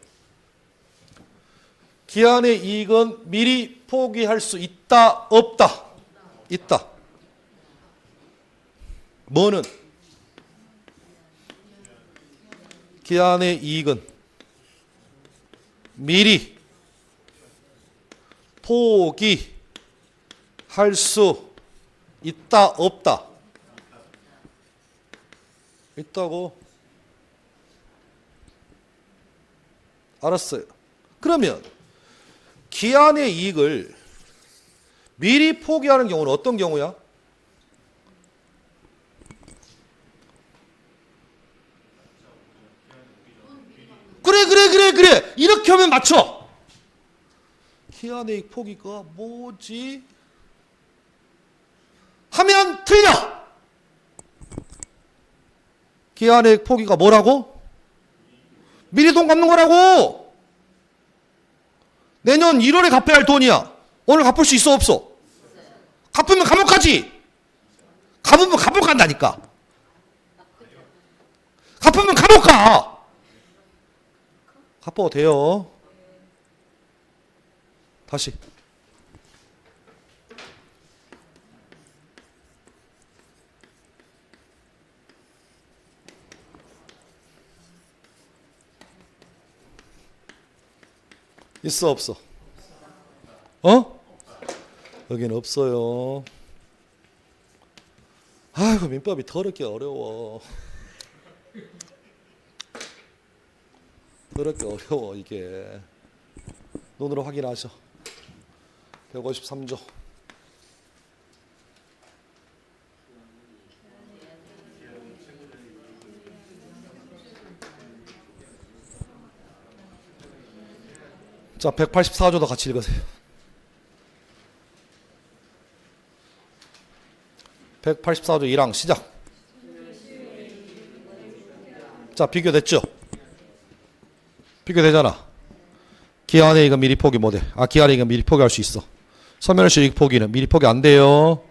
Speaker 1: 기한의 이익은 미리 포기할 수 있다, 없다? 있다. 뭐는? 기한의 이익은 미리 포기할 수 있다, 없다? 있다고. 알았어요. 그러면 기한의 이익을 미리 포기하는 경우는 어떤 경우야? 그래. 이렇게 하면 맞춰. 기한의 이익 포기가 뭐지? 하면 틀려. 기한의 이익 포기가 뭐라고? 미리 돈 갚는 거라고. 내년 1월에 갚아야 할 돈이야. 오늘 갚을 수 있어 없어? 갚으면 감옥 가지. 갚으면 감옥 간다니까. 갚으면 감옥 가. 갚아도 돼요. 다시. 있어 없어? 여기는 없어요. 아이고 민법이 더럽게 어려워. 더럽게 어려워 이게. 눈으로 확인하셔. 153조. 자, 184조도 같이 읽으세요. 184조 1항 시작. 자, 비교됐죠? 비교되잖아. 기한의 이익은 미리 포기 못해. 기한의 이익은 미리 포기할 수 있어. 소멸시 이익 포기는 미리 포기 안 돼요.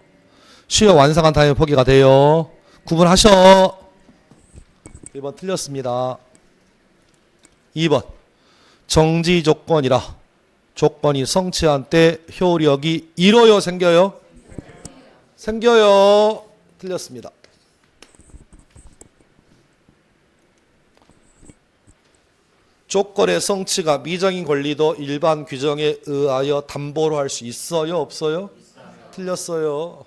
Speaker 1: 시효 완성한 다음에 포기가 돼요. 구분하셔. 1번 틀렸습니다. 2번. 정지 조건이라 조건이 성취한 때 효력이 이뤄요, 생겨요? 생겨요. 틀렸습니다. 조건의 성취가 미정인 권리도 일반 규정에 의하여 담보로 할 수 있어요, 없어요? 틀렸어요.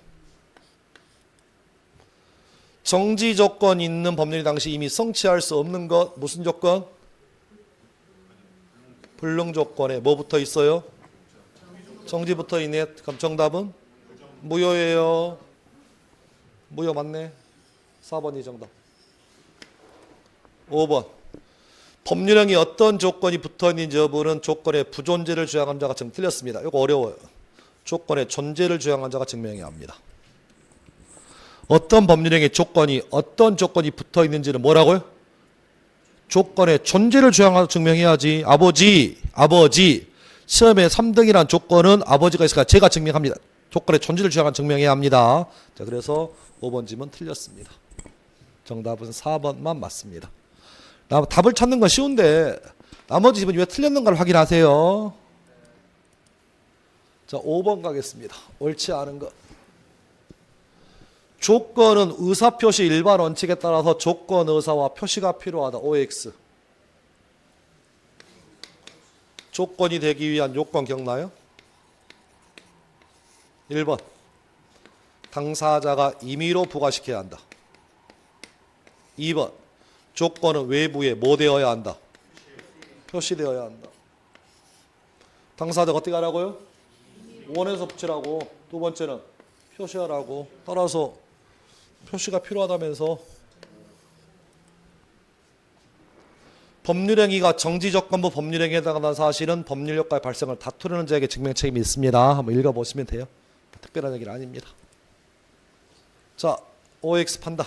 Speaker 1: 정지 조건 있는 법률이 당시 이미 성취할 수 없는 것 무슨 조건? 불능 조건에 뭐 붙어 있어요? 정지 붙어 있네. 그럼 정답은 무효예요. 무효 맞네. 4번이 정답. 5번. 법률형이 어떤 조건이 붙어 있는지 여부는 조건의 부존재를 주장한 자가 증 틀렸습니다. 이거 어려워요. 조건의 존재를 주장한 자가 증명해야 합니다. 어떤 법률형의 조건이 어떤 조건이 붙어 있는지는 뭐라고요? 조건의 존재를 주장하고 증명해야지. 아버지 시험에 3등이라는 조건은 아버지가 있으니까 제가 증명합니다. 조건의 존재를 주장하고 증명해야 합니다. 자, 그래서 5번 질문 틀렸습니다. 정답은 4번만 맞습니다. 답을 찾는 건 쉬운데 나머지 집은 왜 틀렸는가를 확인하세요. 자, 5번 가겠습니다. 옳지 않은 것. 조건은 의사표시 일반 원칙에 따라서 조건 의사와 표시가 필요하다. OX. 조건이 되기 위한 요건 기억나요? 1번. 당사자가 임의로 부과시켜야 한다. 2번. 조건은 외부에 뭐 되어야 한다? 표시되어야 한다. 당사자가 어떻게 하라고요? 원에서 붙이라고. 두 번째는 표시하라고. 따라서 표시가 필요하다면서. 법률행위가 정지조건부 법률행위에 해당하는 사실은 법률효과의 발생을 다투려는 자에게 증명 책임이 있습니다. 한번 읽어보시면 돼요. 특별한 얘기는 아닙니다. 자, OX 판단.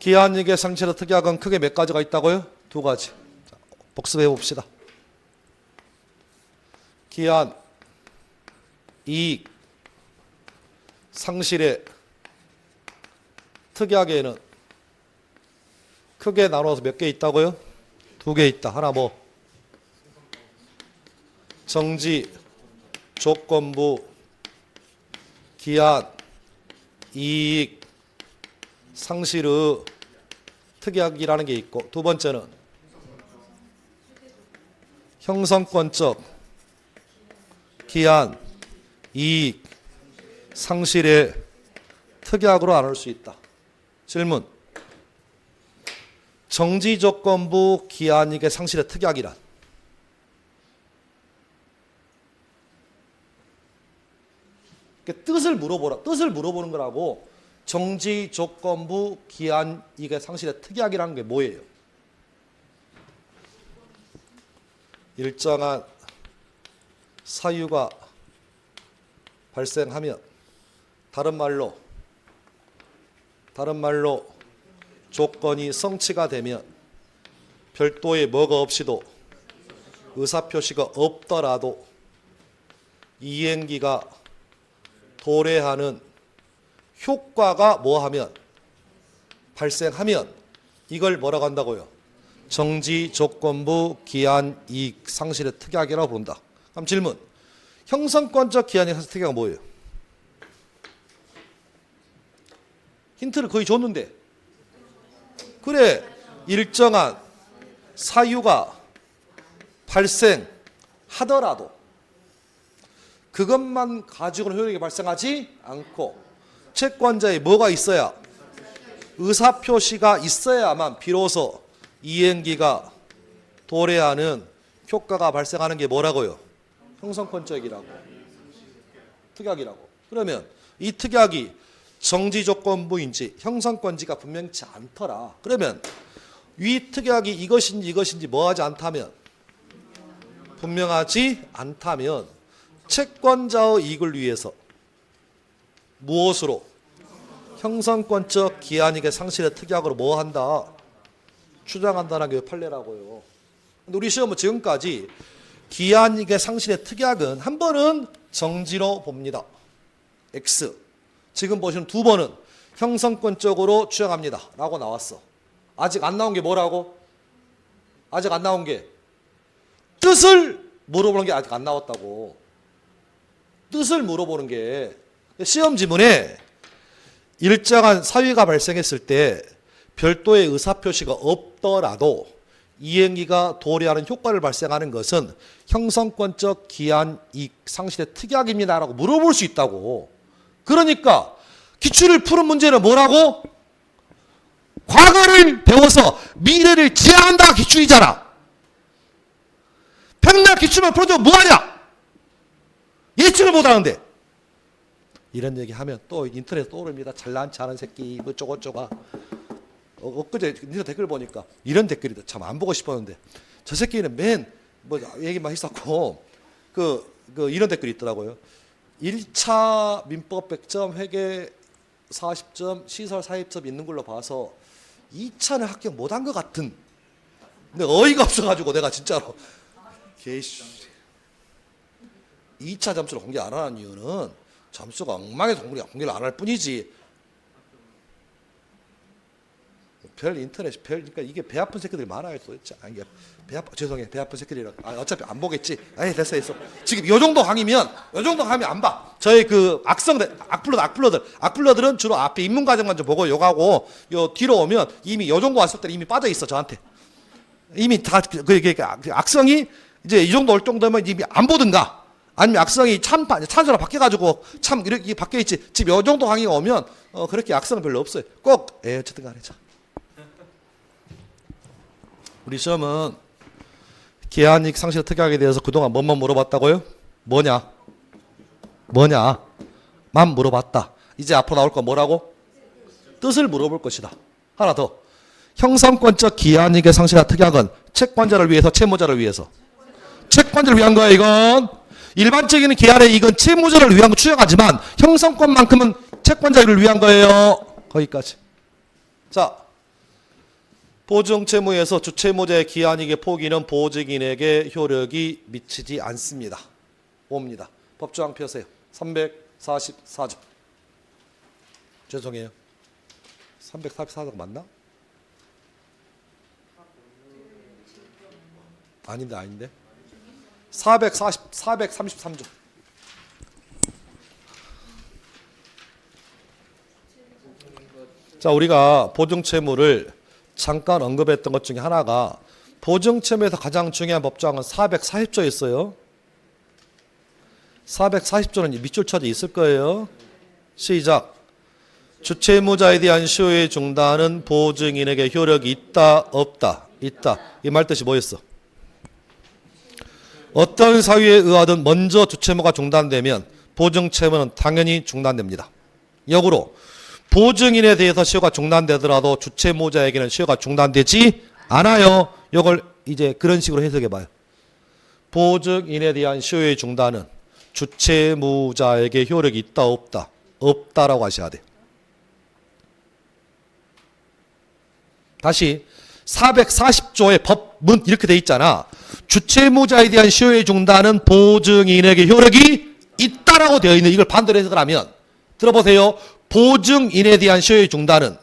Speaker 1: 기한이익의 상실의 특약은 크게 몇 가지가 있다고요? 2가지. 자, 복습해 봅시다. 기한, 이익, 상실의 특약에는 크게 나눠서 몇 개 있다고요? 2개 있다. 하나 뭐? 정지, 조건부, 기한, 이익, 상실의 특약이라는 게 있고, 두 번째는 형성권적, 기한, 이익, 상실의 특약으로 나눌 수 있다. 질문. 정지조건부 기한이익의 상실의 특약이란? 뜻을 물어보라. 뜻을 물어보는 거라고. 정지조건부 기한이익의 상실의 특약이라는 게 뭐예요? 일정한 사유가 발생하면 다른 말로 조건이 성취가 되면 별도의 뭐가 없이도 의사표시가 없더라도 이행기가 도래하는 효과가 뭐하면 발생하면 이걸 뭐라고 한다고요? 정지조건부 기한이익 상실의 특약이라고 부른다. 그럼 질문. 형성권적 기한이익 상실 특약은 뭐예요? 힌트를 거의 줬는데. 그래, 일정한 사유가 발생하더라도 그것만 가지고는 효력이 발생하지 않고 채권자에 뭐가 있어야? 의사표시가 있어야만 비로소 이행기가 도래하는 효과가 발생하는 게 뭐라고요? 형성권적이라고. 특약이라고. 그러면 이 특약이 정지조건부인지 형성권지가 분명치 않더라. 그러면 위 특약이 이것인지 뭐하지 않다면, 분명하지 않다면 채권자의 이익을 위해서 무엇으로? 형성권적 기한이익의 상실의 특약으로 뭐한다? 주장한다는 게 판례라고요. 근데 우리 시험은 지금까지 기한이익의 상실의 특약은 한 번은 정지로 봅니다. X. 지금 보시는 2번은 형성권적으로 주장합니다. 라고 나왔어. 아직 안 나온 게 뭐라고? 아직 안 나온 게 뜻을 물어보는 게 아직 안 나왔다고. 뜻을 물어보는 게 시험 지문에 일정한 사유가 발생했을 때 별도의 의사표시가 없더라도 이행위가 도래하는 효과를 발생하는 것은 형성권적 기한 이익 상실의 특약입니다라고 물어볼 수 있다고. 그러니까 기출을 푸는 문제는 뭐라고? 과거를 배워서 미래를 지향한다 기출이잖아. 맨날 기출만 풀어도 뭐하냐? 예측을 못하는데. 이런 얘기하면 또 인터넷에 떠오릅니다. 잘난 체 하는 새끼 뭐 쪼고쪼가. 엊그제 니네 댓글 보니까 이런 댓글이다. 참 안 보고 싶었는데 저 새끼는 맨 뭐 얘기만 했었고 이런 댓글이 있더라고요. 1차 민법 100점, 회계 40점, 시설 40점 있는 걸로 봐서 2차는 합격 못한 것 같은. 근데 어이가 없어가지고 내가 진짜로 개씨 2차 점수를 공개 안 하는 이유는 점수가 엉망해서 공개를 안 할 뿐이지. 그러니까 이게 배 아픈 새끼들이 많아요 도대체. 이게 죄송해, 배 아픈 새끼들이라. 어차피 안 보겠지. 됐어. 지금 요 정도 강의면 안 봐. 저희 그 악플러들은 주로 앞에 입문 과정만 좀 보고 요가고 요 뒤로 오면 이미 요 정도 왔을 때 이미 빠져 있어 저한테. 이미 다 악성이 이제 이 정도 올 정도면 이미 안 보든가. 아니면 악성이 찬수로 바뀌어가지고 참 이렇게 바뀌어 있지. 지금 요 정도 강의가 오면 그렇게 악성은 별로 없어요. 꼭 어쨌든 간에 자. 우리 시험은 기한이익 상실 특약에 대해서 그동안 뭐만 물어봤다고요? 뭐냐만 물어봤다. 이제 앞으로 나올 건 뭐라고? 뜻을 물어볼 것이다. 하나 더. 형성권적 기한이익의 상실과 특약은 채권자를 위해서 채무자를 위해서? 채권자를 위한 거야 이건. 일반적인 기한의 이익은 채무자를 위한 거 추정하지만 형성권만큼은 채권자를 위한 거예요. 거기까지. 자, 보증채무에서 주채무자의 기한이익의 포기는 보증인에게 효력이 미치지 않습니다. 옵니다. 법조항 펴세요. 344조. 죄송해요. 344조 맞나? 아닌데. 433조. 자, 우리가 보증채무를 잠깐 언급했던 것 중에 하나가 보증채무에서 가장 중요한 법조항은 440조에 있어요. 440조는 밑줄 쳐져 있을 거예요. 시작. 주채무자에 대한 시효의 중단은 보증인에게 효력이 있다, 없다. 있다. 이 말뜻이 뭐였어? 어떤 사유에 의하든 먼저 주채무가 중단되면 보증채무는 당연히 중단됩니다. 역으로 보증인에 대해서 시효가 중단되더라도 주채무자에게는 시효가 중단되지 않아요. 이걸 이제 그런 식으로 해석해 봐요. 보증인에 대한 시효의 중단은 주채무자에게 효력이 있다, 없다? 없다라고 하셔야 돼. 다시 440조의 법문 이렇게 돼 있잖아. 주채무자에 대한 시효의 중단은 보증인에게 효력이 있다라고 되어 있는 이걸 반대로 해석을 하면 들어보세요. 보증인에 대한 시효의 중단은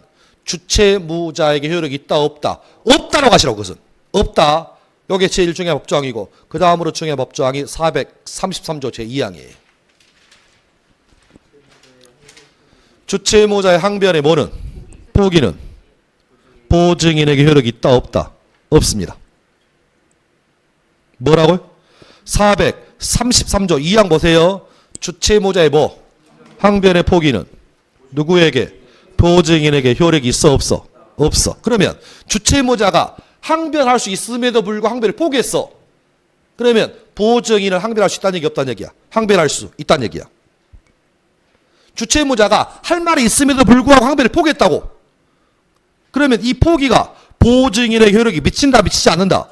Speaker 1: 주채무자에게 효력이 있다, 없다? 없다라고 하시라고. 그것은 없다. 이게 제1중의 법조항이고 그 다음으로 중의 법조항이 433조 제2항이에요. 주채무자의 항변의 뭐는? 포기는 보증인에게 효력이 있다, 없다? 없습니다. 뭐라고요? 433조 2항 보세요. 주채무자의 뭐? 항변의 포기는 누구에게? 보증인에게 효력이 있어, 없어? 없어. 그러면 주채무자가 항변할 수 있음에도 불구하고 항변을 포기했어. 그러면 보증인은 항변할 수 있다는 얘기, 없다는 얘기야? 항변할 수 있다는 얘기야. 주채무자가 할 말이 있음에도 불구하고 항변을 포기했다고. 그러면 이 포기가 보증인에게 효력이 미친다, 미치지 않는다?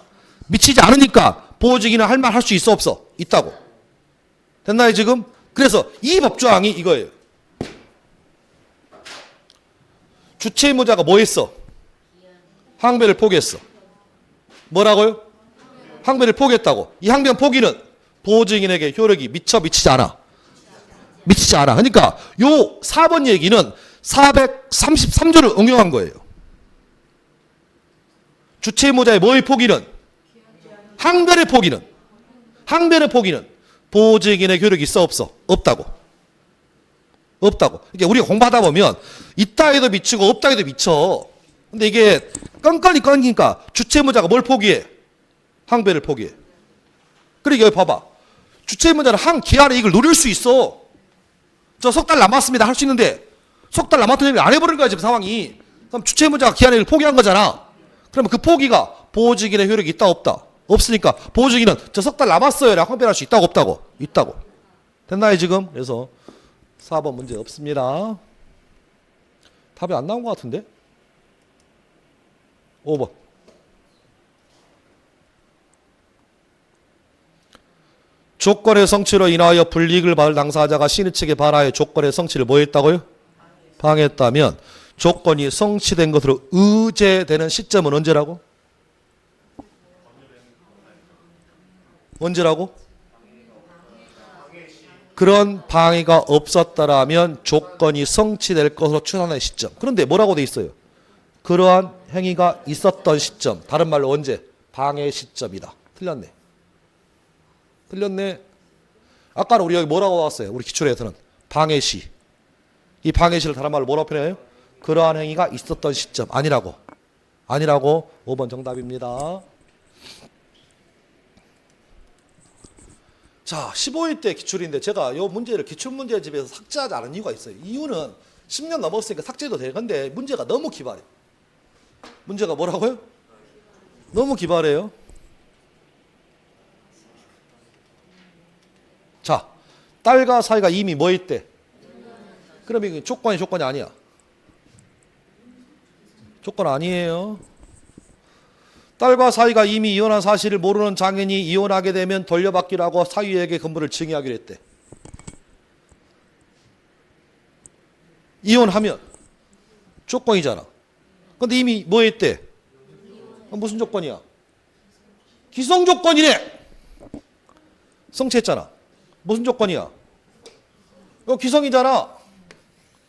Speaker 1: 미치지 않으니까 보증인은 할 말 할 수 있어, 없어? 있다고. 됐나요 지금? 그래서 이 법조항이 이거예요. 주채무자가 뭐 했어? 항변을 포기했어. 뭐라고요? 항변을 포기했다고. 이 항변 포기는 보증인에게 효력이 미치지 않아. 미치지 않아. 그러니까 요 4번 얘기는 433조를 응용한 거예요. 주체의무자의 뭐의 포기는? 항변의 포기는? 항변의 포기는 보직인의 효력이 있어 없어? 없다고. 없다고. 그러니까 우리가 공부하다 보면 있다 해도 미치고 없다 해도 미쳐. 근데 이게 끈끈이 끊기니까 주체의무자가 뭘 포기해? 항변을 포기해. 그러니까 여기 봐봐. 주체의무자는 한 기한의 이익을 누릴 수 있어. 저 석 달 남았습니다 할 수 있는데 석 달 남았더니 안 해버린 거야 지금 상황이. 그럼 주체의무자가 기한의 이익을 포기한 거잖아. 그러면 그 포기가 보직인의 효력이 있다 없다? 없으니까 보직인은 저 석 달 남았어요 라고 항변할 수 있다고 없다고? 있다고. 됐나요 지금? 그래서 4번 문제 없습니다. 답이 안 나온 것 같은데? 5번. 조건의 성취로 인하여 불이익을 받을 당사자가 신의 측에 발하여 조건의 성취를 뭐 했다고요? 방해했다면 조건이 성취된 것으로 의제되는 시점은 언제라고? 언제라고? 그런 방해가 없었다라면 조건이 성취될 것으로 추산의 시점. 그런데 뭐라고 돼 있어요? 그러한 행위가 있었던 시점. 다른 말로 언제? 방해 시점이다. 틀렸네. 틀렸네. 아까는 우리 여기 뭐라고 나왔어요? 우리 기출에서는 방해시. 이 방해시를 다른 말로 뭐라고 표현해요? 그러한 행위가 있었던 시점. 아니라고. 아니라고. 5번 정답입니다. 자, 15일 때 기출인데 제가 이 문제를 기출문제집에서 삭제하지 않은 이유가 있어요. 이유는 10년 넘었으니까 삭제도 될 건데 문제가 너무 기발해. 문제가 뭐라고요? 너무 기발해요. 자, 딸과 사이가 이미 뭐 있대? 그럼 이게 조건이 아니야. 조건 아니에요. 딸과 사이가 이미 이혼한 사실을 모르는 장인이 이혼하게 되면 돌려받기로 하고 사위에게 건물을 증여하기로 했대. 이혼하면 조건이잖아. 근데 이미 뭐 했대? 무슨 조건이야? 기성조건이래. 성취했잖아. 무슨 조건이야? 이거 기성이잖아.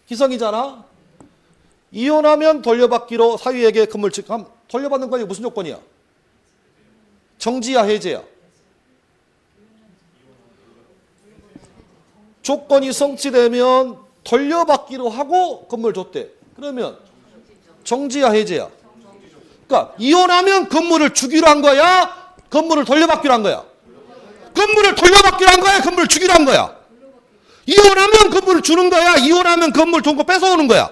Speaker 1: 기성이잖아. 이혼하면 돌려받기로 사위에게 건물 증여. 돌려받는 거니 무슨 조건이야? 정지야 해제야? 조건이 성취되면 돌려받기로 하고 건물 줬대. 그러면 정지야 해제야? 그러니까 이혼하면 건물을 주기로 한 거야? 건물을 돌려받기로 한 거야? 건물을 돌려받기로 한 거야? 건물을 주기로 한 거야? 이혼하면 건물을 주는 거야? 이혼하면 건물 돈 거 뺏어오는 거야?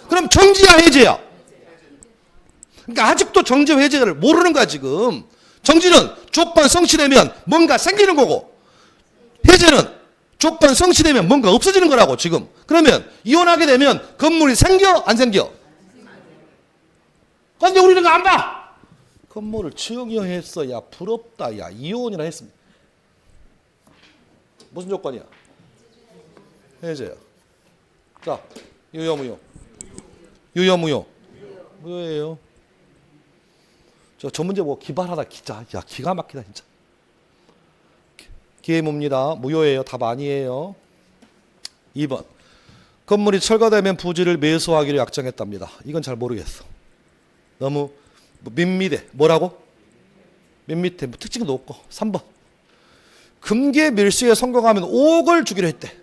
Speaker 1: 그럼 정지야 해제야? 그러니까 아직도 정지 해제를 모르는 거야 지금. 정지는 조건 성취되면 뭔가 생기는 거고 해제는 조건 성취되면 뭔가 없어지는 거라고 지금. 그러면 이혼하게 되면 건물이 생겨 안 생겨? 근데 우리는 안 봐. 건물을 증여했어. 야 부럽다. 야 이혼이나 했습니다. 무슨 조건이야? 해제야. 자 유효 무효. 유효 무효. 무효예요. 저 문제 뭐 기발하다 진짜. 야 기가 막히다 진짜. 기회무입니다. 무효예요. 답 아니에요. 2번. 건물이 철거되면 부지를 매수하기로 약정했답니다. 이건 잘 모르겠어. 너무 밋밋해. 뭐라고? 밋밋해. 뭐 특징도 없고. 3번. 금계 밀수에 성공하면 5억을 주기로 했대.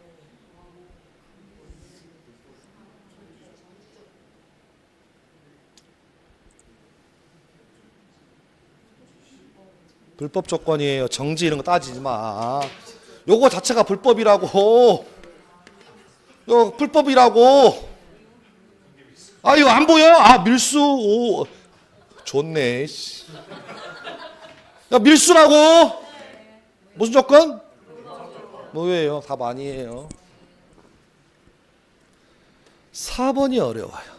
Speaker 1: 불법 조건이에요. 정지 이런 거 따지지 마. 요거 자체가 불법이라고. 요 불법이라고. 아 이거 안 보여? 아 밀수. 오 좋네. 야 밀수라고. 무슨 조건? 뭐예요? 답 아니에요. 4번이 어려워요.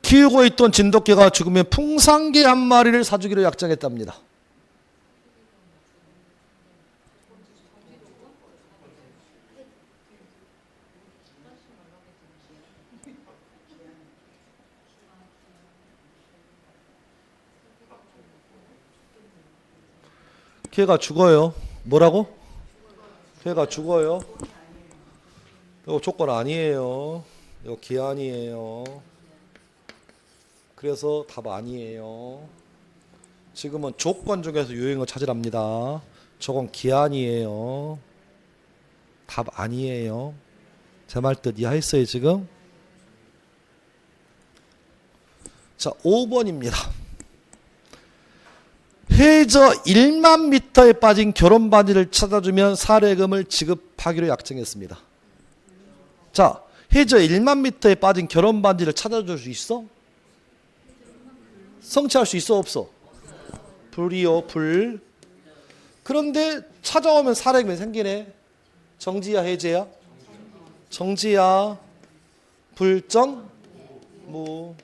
Speaker 1: 키우고 있던 진돗개가 죽으면 풍산개 한 마리를 사주기로 약정했답니다. 개가 죽어요. 뭐라고? 개가 죽어요. 이거 조건 아니에요. 이거 기한이에요. 그래서 답 아니에요. 지금은 조건 중에서 유형을 찾으랍니다. 저건 기한이에요. 답 아니에요. 제 말 뜻 이해했어요 지금? 자 5번입니다. 해저 1만 미터에 빠진 결혼 반지를 찾아주면 사례금을 지급하기로 약정했습니다. 자 해저 1만 미터에 빠진 결혼 반지를 찾아줄 수 있어? 성취할 수 있어 없어? 불이요 불. 그런데 찾아오면 사례금이 생기네. 정지야 해제야? 정지야 불정 무.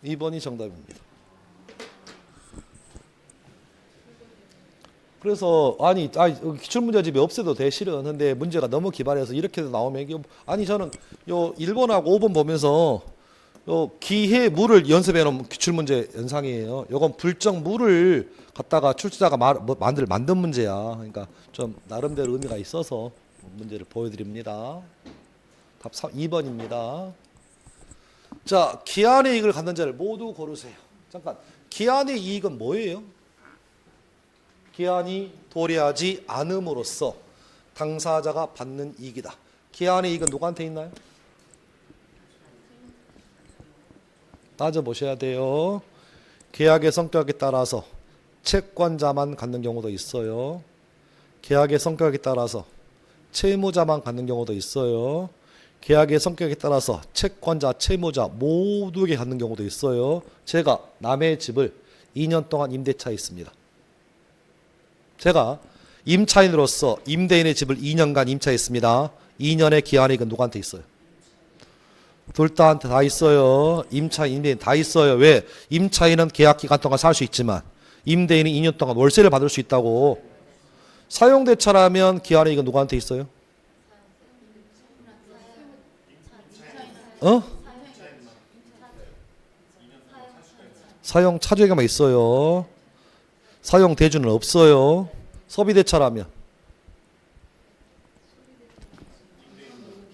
Speaker 1: 2번이 정답입니다. 그래서 아니 기출문제집이 없애도 돼 실은. 근데 문제가 너무 기발해서 이렇게 나오면 이게 아니 저는 요 1번하고 5번 보면서 요 기해 무를 연습해 놓은 기출문제 연상이에요. 요건 불정 무를 갖다가 출제자가 만든 문제야. 그러니까 좀 나름대로 의미가 있어서 문제를 보여드립니다. 답 2번입니다. 자, 기한의 이익을 갖는 자를 모두 고르세요. 잠깐, 기한의 이익은 뭐예요? 기한이 도래하지 않음으로써 당사자가 받는 이익이다. 기한의 이익은 누구한테 있나요? 따져보셔야 돼요. 계약의 성격에 따라서 채권자만 갖는 경우도 있어요. 계약의 성격에 따라서 채무자만 갖는 경우도 있어요. 계약의 성격에 따라서 채권자, 채무자 모두에게 갖는 경우도 있어요. 제가 남의 집을 2년 동안 임대차에 있습니다. 제가 임차인으로서 임대인의 집을 2년간 임차에 있습니다. 2년의 기한이익은 누구한테 있어요? 둘 다한테 다 있어요. 임차인, 임대인 다 있어요. 왜? 임차인은 계약 기간 동안 살 수 있지만 임대인이 2년 동안 월세를 받을 수 있다고. 사용대차라면 기한이익은 누구한테 있어요? 사용 차주에게만 있어요. 사용 대주는 없어요. 소비대차라면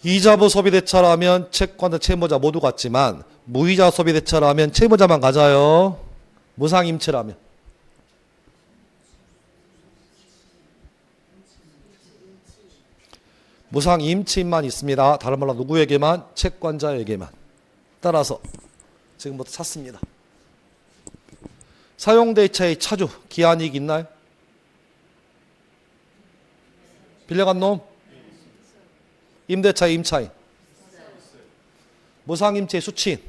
Speaker 1: 이자부 소비대차라면 채권자 채무자 모두 같지만 무이자 소비대차라면 채무자만 가져요. 무상임치라면 무상임치만 있습니다. 다른 말로 누구에게만? 채권자에게만. 따라서 지금부터 찾습니다. 사용대차의 차주 기한이익 있나요? 빌려간 놈? 임대차의 임차인? 무상임치의 수취인?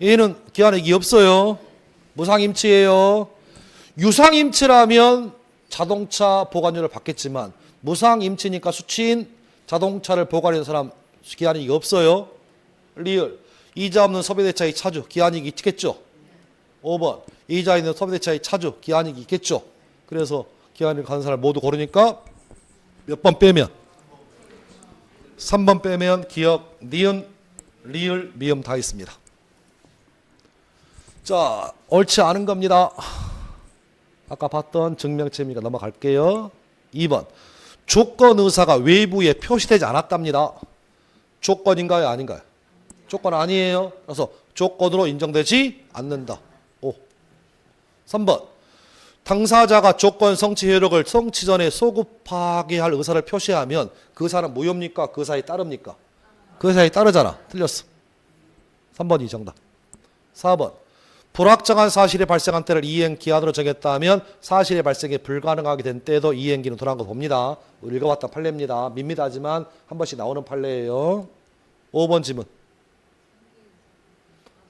Speaker 1: 얘는 기한이익이 없어요. 무상임치예요. 유상임치라면 자동차 보관료를 받겠지만 무상임치니까 수취인 자동차를 보관하는 사람 기한이익이 없어요. 리얼 이자 없는 소비대차의 차주 기한이익이 있겠죠. 5번 이자 있는 소비대차의 차주 기한이익이 있겠죠. 그래서 기한이익 가는 사람 모두 고르니까 몇 번 빼면 3번 빼면 기억, 니은, 리을, 미음 다 있습니다. 자, 옳지 않은 겁니다. 아까 봤던 증명체미가 넘어갈게요. 2번 조건 의사가 외부에 표시되지 않았답니다. 조건인가요? 아닌가요? 조건 아니에요. 그래서 조건으로 인정되지 않는다. 5. 3번 당사자가 조건 성취 효력을 성취 전에 소급하게 할 의사를 표시하면 그 의사는 무효입니까? 그 의사에 따릅니까? 그 의사에 따르잖아. 틀렸어. 3번이 정답. 4번 불확정한 사실이 발생한 때를 이행 기한으로 정했다면 사실의 발생이 불가능하게 된 때도 이행기는 돌아간 거 봅니다. 읽어봤던 판례입니다. 밋밋하지만 한 번씩 나오는 판례예요. 5번 지문.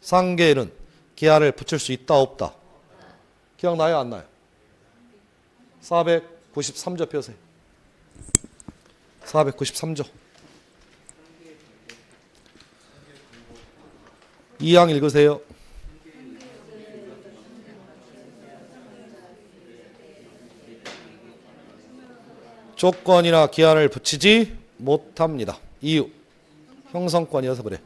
Speaker 1: 상계에는 기한을 붙일 수 있다 없다? 기억나요 안 나요? 493조 펴세요. 493조. 2항 읽으세요. 조건이나 기한을 붙이지 못합니다. 이유 형성권이어서 그래.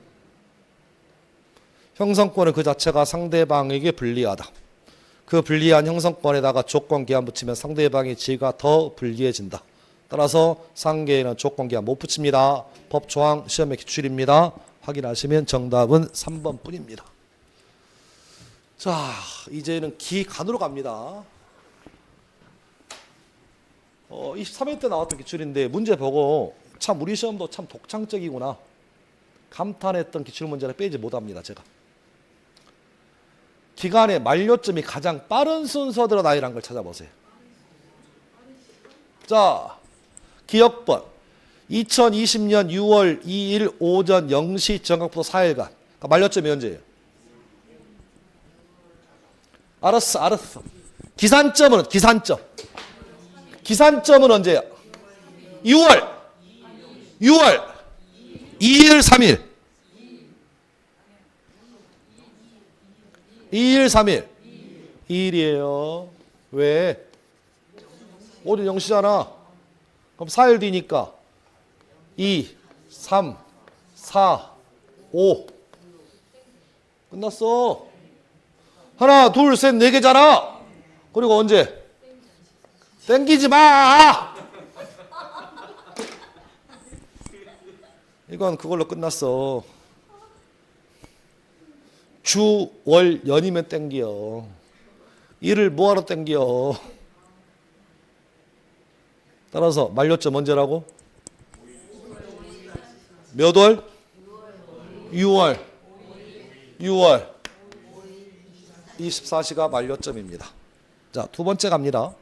Speaker 1: 형성권은 그 자체가 상대방에게 불리하다. 그 불리한 형성권에다가 조건 기한 붙이면 상대방의 지위가 더 불리해진다. 따라서 상계에는 조건기한 못 붙입니다. 법조항 시험의 기출입니다. 확인하시면 정답은 3번 뿐입니다. 자, 이제는 기간으로 갑니다. 23회 때 나왔던 기출인데 문제 보고 참 우리 시험도 참 독창적이구나 감탄했던 기출문제를 빼지 못합니다. 제가 기간의 만료점이 가장 빠른 순서대로 나열한 걸 찾아보세요. 자, 기억번 2020년 6월 2일 오전 0시 정각부터 4일간 그러니까 만료점이 언제예요? 알았어. 기산점은 언제야? 6월 2일 3일 2일 3일 2일이에요. 왜? 오전 0시잖아. 그럼 4일 뒤니까 2, 3, 4, 5 끝났어. 하나, 둘, 셋, 네 개잖아. 그리고 언제? 땡기지 마. 이건 그걸로 끝났어. 주, 월, 연이면 땡겨. 일을 뭐하러 땡겨. 따라서 만료점 언제라고? 몇 월? 6월 24시가 만료점입니다. 자, 두 번째 갑니다.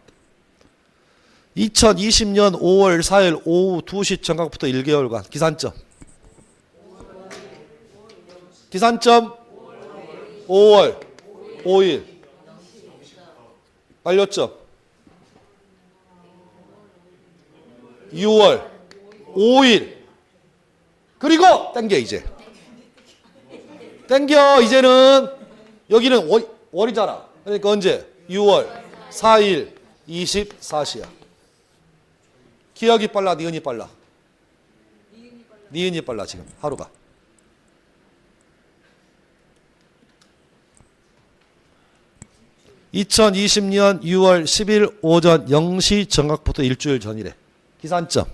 Speaker 1: 2020년 5월 4일 오후 2시 정각부터 1개월간 기산점 5월 5일 만료점 6월 5일 그리고 땡겨 이제는 여기는 월이잖아. 그러니까 언제? 6월 4일 24시야. 기억이 빨라 니은이 빨라? 니은이 빨라 지금 하루가. (2020년 6월 10일) 오전 0시 정각부터 일주일 전이래. 기산점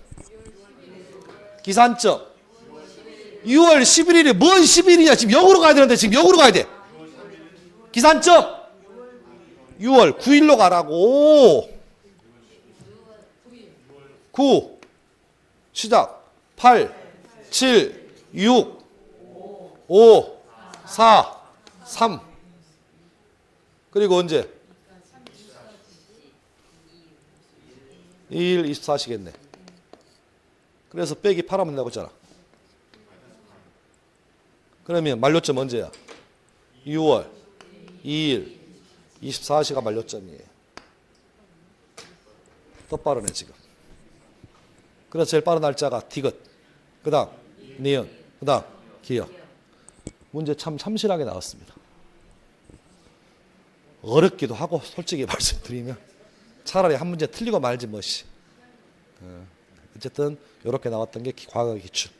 Speaker 1: 6월 11일이 뭔 10일이냐. 지금 역으로 가야 되는데 지금 역으로 가야 돼. 기산점 6월 9일로 가라고. 9 시작 8 7 6 5 4 3 그리고 언제? 2일 24시겠네. 그래서 빼기 8하면 된다고 했잖아. 그러면 만료점 언제야? 6월 2일 24시가 만료점이에요. 더 빠르네 지금. 그래서 제일 빠른 날짜가 디귿, 그 다음 니은, 그 다음 기역. 문제 참 참신하게 나왔습니다. 어렵기도 하고 솔직히 말씀드리면 차라리 한 문제 틀리고 말지 뭐시. 어쨌든 이렇게 나왔던 게 과거 기출.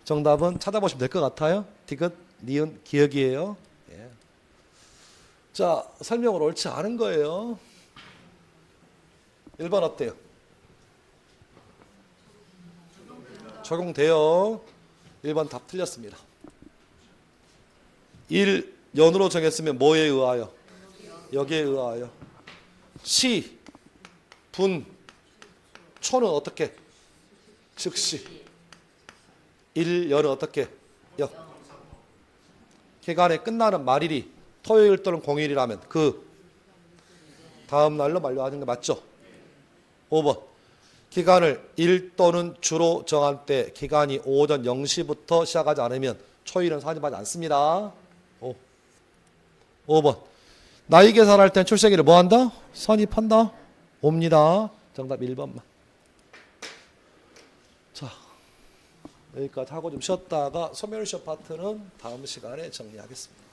Speaker 1: 정답은 찾아보시면 될 것 같아요. 디귿, 니은, 기역이에요. 예. 자, 설명을 옳지 않은 거예요. 1번 어때요? 적용돼요. 1번 답 틀렸습니다. 1 연으로 정했으면 뭐에 의하여? 여기에 의하여. 시, 분, 초는 어떻게? 즉시. 1 연은 어떻게? 역. 기간에 끝나는 말일이 토요일 또는 공휴일이라면 그 다음 날로 만료하는 게 맞죠? 5번. 기간을 일 또는 주로 정한 때 기간이 오전 0시부터 시작하지 않으면 초일은 사진하지 않습니다. 5번. 나이 계산할 땐 출생일을 뭐 한다? 선입한다. 옵니다. 정답 1번만. 자, 여기까지 하고 좀 쉬었다가 소멸시험 파트는 다음 시간에 정리하겠습니다.